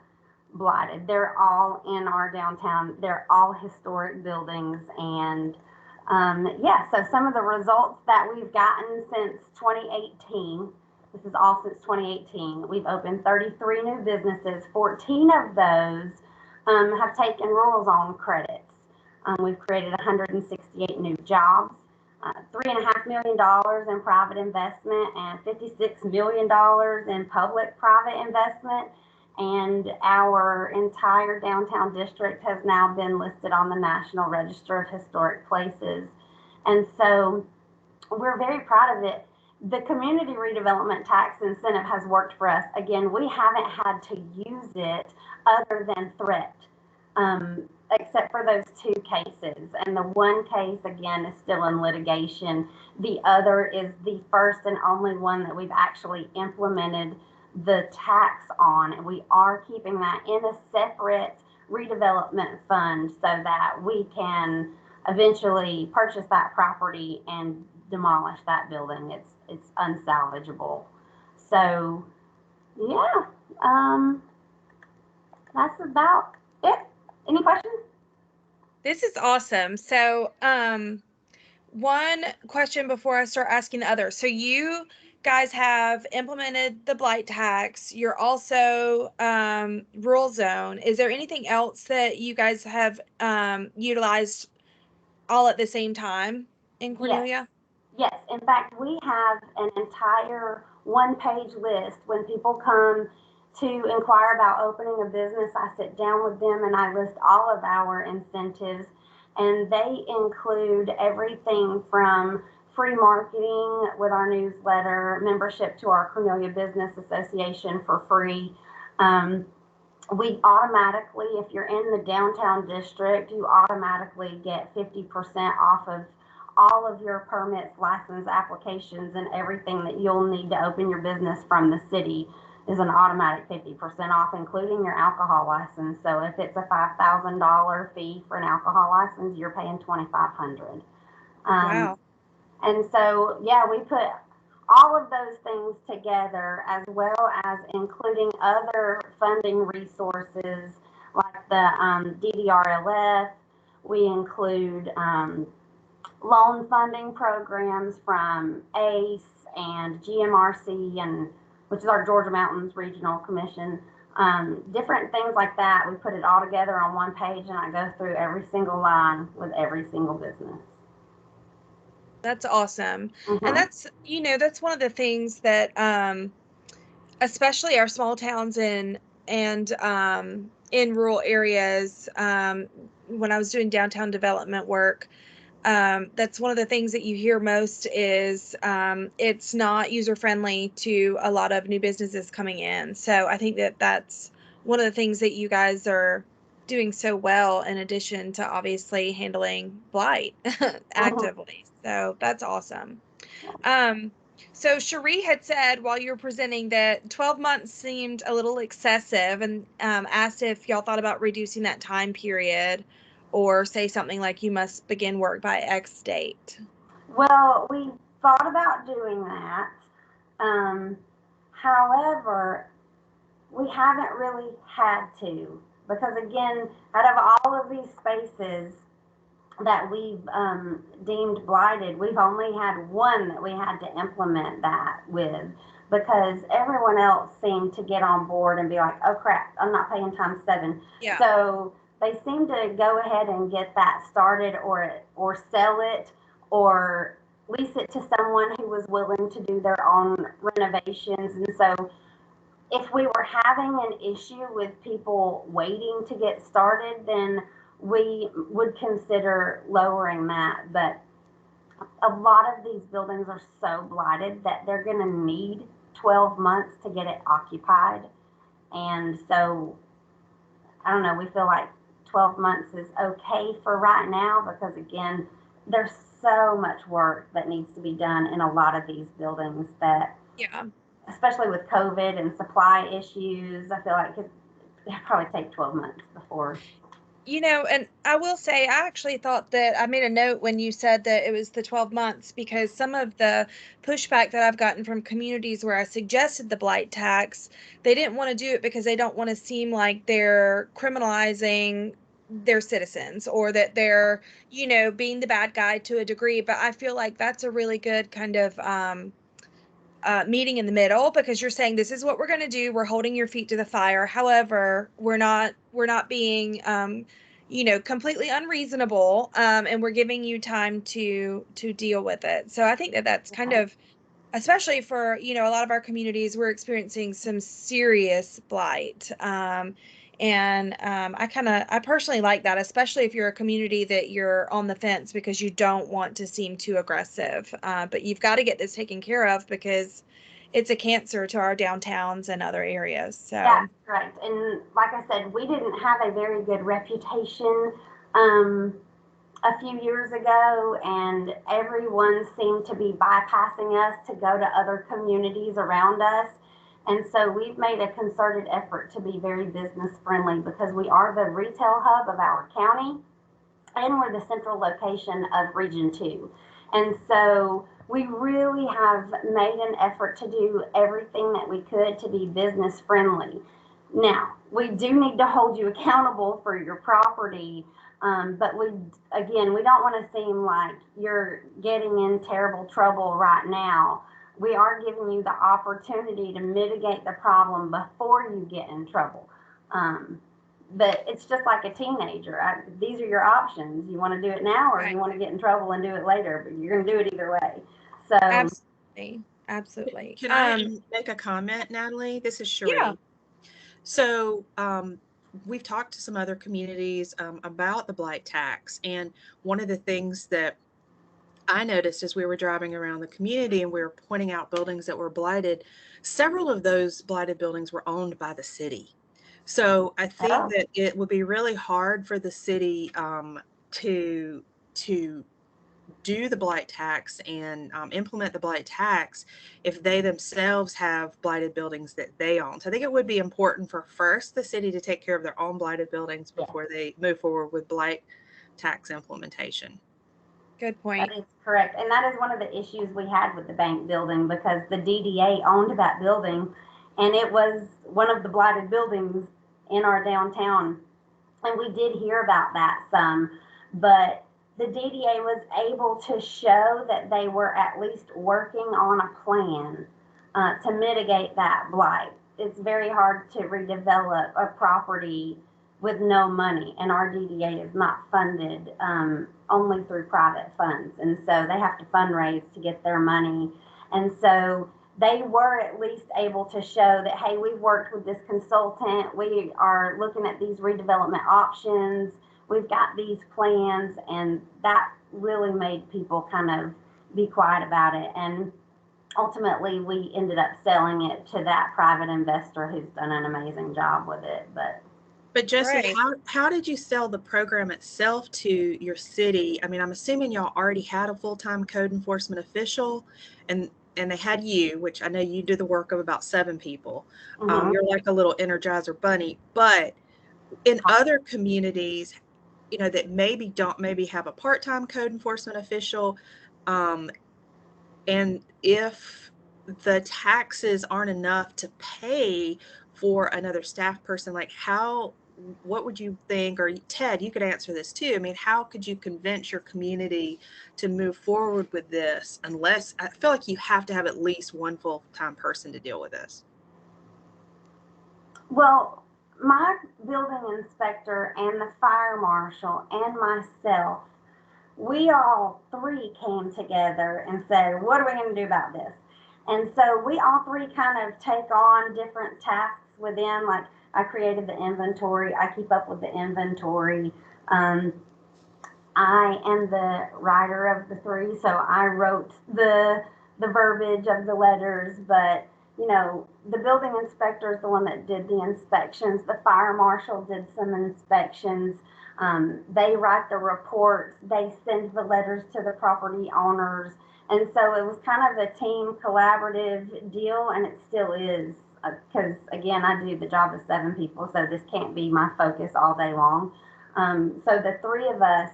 blighted. They're all in our downtown. They're all historic buildings. And yeah, so some of the results that we've gotten since 2018, this is all since 2018, we've opened 33 new businesses. 14 of those have taken rural zone credits. We've created 168 new jobs. $3.5 million in private investment and $56 million in public-private investment. And our entire downtown district has now been listed on the National Register of Historic Places. And so we're very proud of it. The community redevelopment tax incentive has worked for us. Again, we haven't had to use it other than threat. Except for those 2 cases. And the one case, again, is still in litigation. The other is the first and only one that we've actually implemented the tax on. And we are keeping that in a separate redevelopment fund so that we can eventually purchase that property and demolish that building. it's unsalvageable. So yeah, that's about it. Any questions? This is awesome. So, one question before I start asking the others. So you guys have implemented the blight tax. You're also rural zone. Is there anything else that you guys have utilized all at the same time in Cornelia? Yes. In fact, we have an entire one-page list. When people come to inquire about opening a business, I sit down with them and I list all of our incentives, and they include everything from free marketing with our newsletter, membership to our Cornelia Business Association for free. We automatically, if you're in the downtown district, you automatically get 50% off of all of your permits, license applications, and everything that you'll need to open your business from the city is an automatic 50% off, including your alcohol license. So if it's a $5,000 fee for an alcohol license, you're paying $2,500. Wow. And so, yeah, we put all of those things together, as well as including other funding resources like the DDRLF. We include loan funding programs from ACE and GMRC, and which is our Georgia Mountains Regional Commission. Different things like that. We put it all together on one page, and I go through every single line with every single business. That's awesome. And that's, that's one of the things that, especially our small towns and in rural areas, when I was doing downtown development work, that's one of the things that you hear most is it's not user friendly to a lot of new businesses coming in. So I think that that's one of the things that you guys are doing so well, in addition to obviously handling blight actively. So that's awesome. So Cherie had said while you were presenting that 12 months seemed a little excessive, and asked if y'all thought about reducing that time period, or say something like you must begin work by X date. Well, we thought about doing that. However, we haven't really had to, because again, out of all of these spaces that we've deemed blighted, we've only had one that we had to implement that with, because everyone else seemed to get on board and be like, oh crap, I'm not paying ×7. Yeah. So they seem to go ahead and get that started, or sell it, or lease it to someone who was willing to do their own renovations. And so if we were having an issue with people waiting to get started, then we would consider lowering that. But a lot of these buildings are so blighted that they're going to need 12 months to get it occupied. And so, I don't know, we feel like 12 months is okay for right now, because again, there's so much work that needs to be done in a lot of these buildings that, Yeah. especially with COVID and supply issues, I feel like it'd probably take 12 months before. And I will say, I actually thought that I made a note when you said that it was the 12 months, because some of the pushback that I've gotten from communities where I suggested the blight tax, they didn't want to do it because they don't want to seem like they're criminalizing their citizens, or that they're, being the bad guy to a degree. But I feel like that's a really good kind of meeting in the middle, because you're saying this is what we're going to do. We're holding your feet to the fire. However, we're not being completely unreasonable, and we're giving you time to deal with it. So I think that that's kind of, especially for a lot of our communities, we're experiencing some serious blight, and I personally like that, especially if you're a community that you're on the fence because you don't want to seem too aggressive, but you've got to get this taken care of, because it's a cancer to our downtowns and other areas. So that's right. And like I said, we didn't have a very good reputation a few years ago, and everyone seemed to be bypassing us to go to other communities around us. And so we've made a concerted effort to be very business friendly, because we are the retail hub of our county, and we're the central location of Region 2. And so we really have made an effort to do everything that we could to be business friendly. Now, we do need to hold you accountable for your property, but we don't want to seem like you're getting in terrible trouble right now. We are giving you the opportunity to mitigate the problem before you get in trouble. But it's just like a teenager. These are your options. You want to do it now, or you want to get in trouble and do it later, but you're going to do it either way. So absolutely. Can I make a comment, Natalie? This is Sheree. Yeah. So we've talked to some other communities about the blight tax, and one of the things that I noticed as we were driving around the community and we were pointing out buildings that were blighted, several of those blighted buildings were owned by the city. So I think that it would be really hard for the city to do the blight tax and implement the blight tax if they themselves have blighted buildings that they own. So I think it would be important for first the city to take care of their own blighted buildings before they move forward with blight tax implementation. Good point. That is correct. And that is one of the issues we had with the bank building, because the DDA owned that building and it was one of the blighted buildings in our downtown. And we did hear about that some, but the DDA was able to show that they were at least working on a plan to mitigate that blight. It's very hard to redevelop a property with no money, and our DDA is not funded only through private funds, and so they have to fundraise to get their money. And so they were at least able to show that, hey, we've worked with this consultant, we are looking at these redevelopment options, we've got these plans, and that really made people kind of be quiet about it. And ultimately we ended up selling it to that private investor who's done an amazing job with it. But Jesse, Right. how did you sell the program itself to your city? I mean, I'm assuming y'all already had a full-time code enforcement official, and they had you, which I know you do the work of about 7 people. You're like a little Energizer bunny. But in other communities, you know, that maybe have a part-time code enforcement official, and if the taxes aren't enough to pay for another staff person, like what would you think, or Ted, you could answer this too. I mean, how could you convince your community to move forward with this, unless I feel like you have to have at least one full-time person to deal with this? Well, my building inspector and the fire marshal and myself, we all 3 came together and said, what are we going to do about this? And so we all 3 kind of take on different tasks within, like I created the inventory, I keep up with the inventory. I am the writer of the 3, so I wrote the verbiage of the letters, but you know, the building inspector is the one that did the inspections. The fire marshal did some inspections. They write the reports. They send the letters to the property owners. And so it was kind of a team collaborative deal, and it still is, because again, I do the job of 7 people, so this can't be my focus all day long. So the 3 of us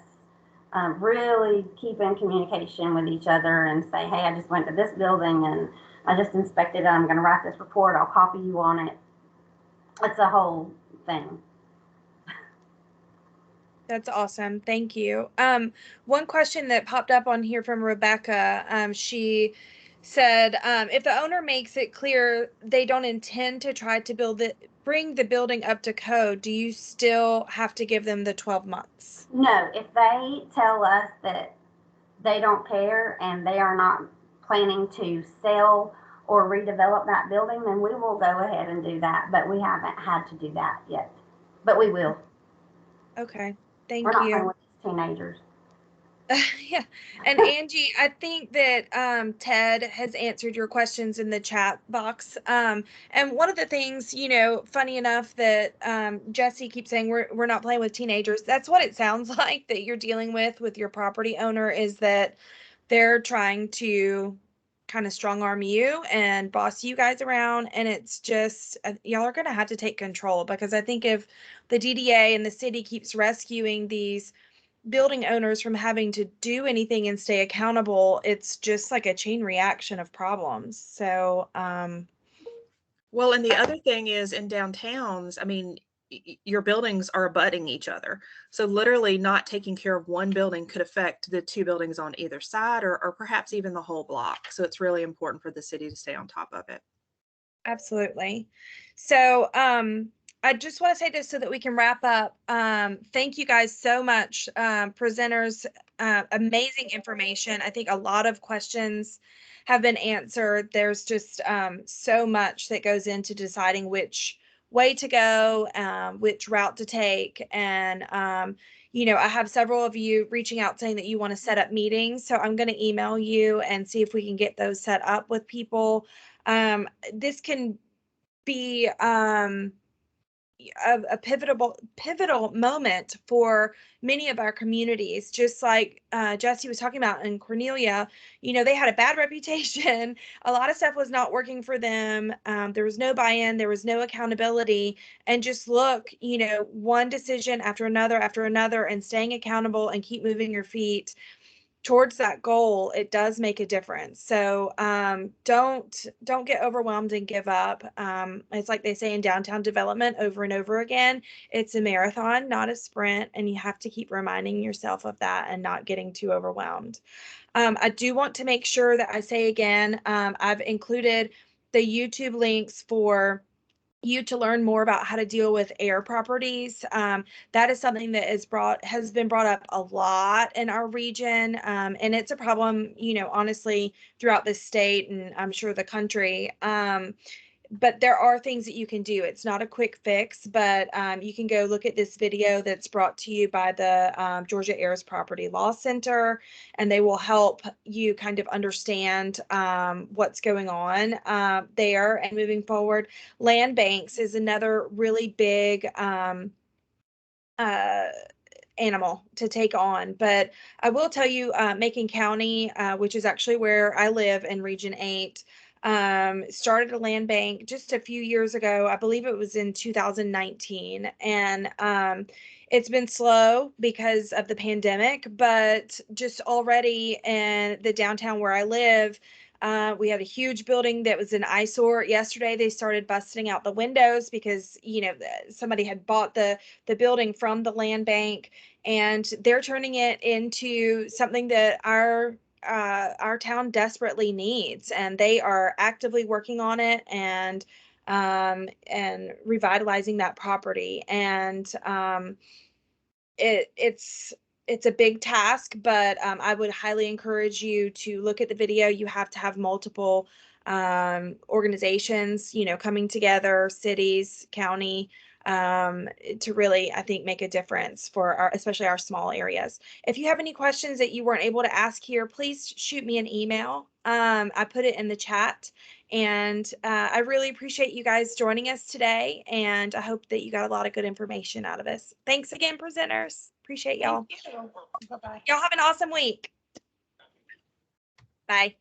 really keep in communication with each other and say, hey, I just went to this building and I just inspected it. I'm going to write this report. I'll copy you on it. It's a whole thing. That's awesome. Thank you. One question that popped up on here from Rebecca, she said, if the owner makes it clear they don't intend to try to bring the building up to code, do you still have to give them the 12 months? No, if they tell us that they don't care and they are not planning to sell or redevelop that building, then we will go ahead and do that. But we haven't had to do that yet. But we will. Okay. Thank We're not you. playing with teenagers. Yeah. And Angie, I think that Ted has answered your questions in the chat box. And one of the things, you know, funny enough that Jesse keeps saying we're not playing with teenagers. That's what it sounds like that you're dealing with your property owner, is that they're trying to kind of strong arm you and boss you guys around. And it's just, y'all are going to have to take control, because I think if the DDA and the city keeps rescuing these building owners from having to do anything and stay accountable, it's just like a chain reaction of problems. So, Well, and the other thing is in downtowns, I mean, your buildings are abutting each other. So literally not taking care of one building could affect the two buildings on either side, or perhaps even the whole block. So it's really important for the city to stay on top of it. absolutely. So, I just want to say this so that we can wrap up. Thank you guys so much, presenters. Amazing information. I think a lot of questions have been answered. There's just so much that goes into deciding which way to go, which route to take. And, I have several of you reaching out saying that you want to set up meetings. So I'm going to email you and see if we can get those set up with people. This can be a pivotal moment for many of our communities, just like Jesse was talking about in Cornelia. They had a bad reputation. A lot of stuff was not working for them. There was no buy-in, there was no accountability. And just look, one decision after another, and staying accountable and keep moving your feet towards that goal, it does make a difference. So don't get overwhelmed and give up. It's like they say in downtown development over and over again, it's a marathon, not a sprint, and you have to keep reminding yourself of that and not getting too overwhelmed. I do want to make sure that I say again, I've included the YouTube links for you to learn more about how to deal with air properties. That is something that has been brought up a lot in our region, and it's a problem, honestly, throughout the state and I'm sure the country. But there are things that you can do. It's not a quick fix, but you can go look at this video that's brought to you by the Georgia Heirs Property Law Center, and they will help you kind of understand what's going on there and moving forward. Land banks is another really big animal to take on. But I will tell you, Macon County, which is actually where I live in Region 8, started a land bank just a few years ago. I believe it was in 2019. And it's been slow because of the pandemic, but just already in the downtown where I live, we had a huge building that was an eyesore. Yesterday, they started busting out the windows because, somebody had bought the building from the land bank, and they're turning it into something that our town desperately needs, and they are actively working on it and revitalizing that property. And it's a big task, but I would highly encourage you to look at the video. You have to have multiple organizations, coming together, cities, county, to really, I think, make a difference for especially our small areas. If you have any questions that you weren't able to ask here, please shoot me an email. I put it in the chat. And I really appreciate you guys joining us today. And I hope that you got a lot of good information out of us. Thanks again, presenters. Appreciate y'all. Thank you. Bye-bye. Y'all have an awesome week. Bye.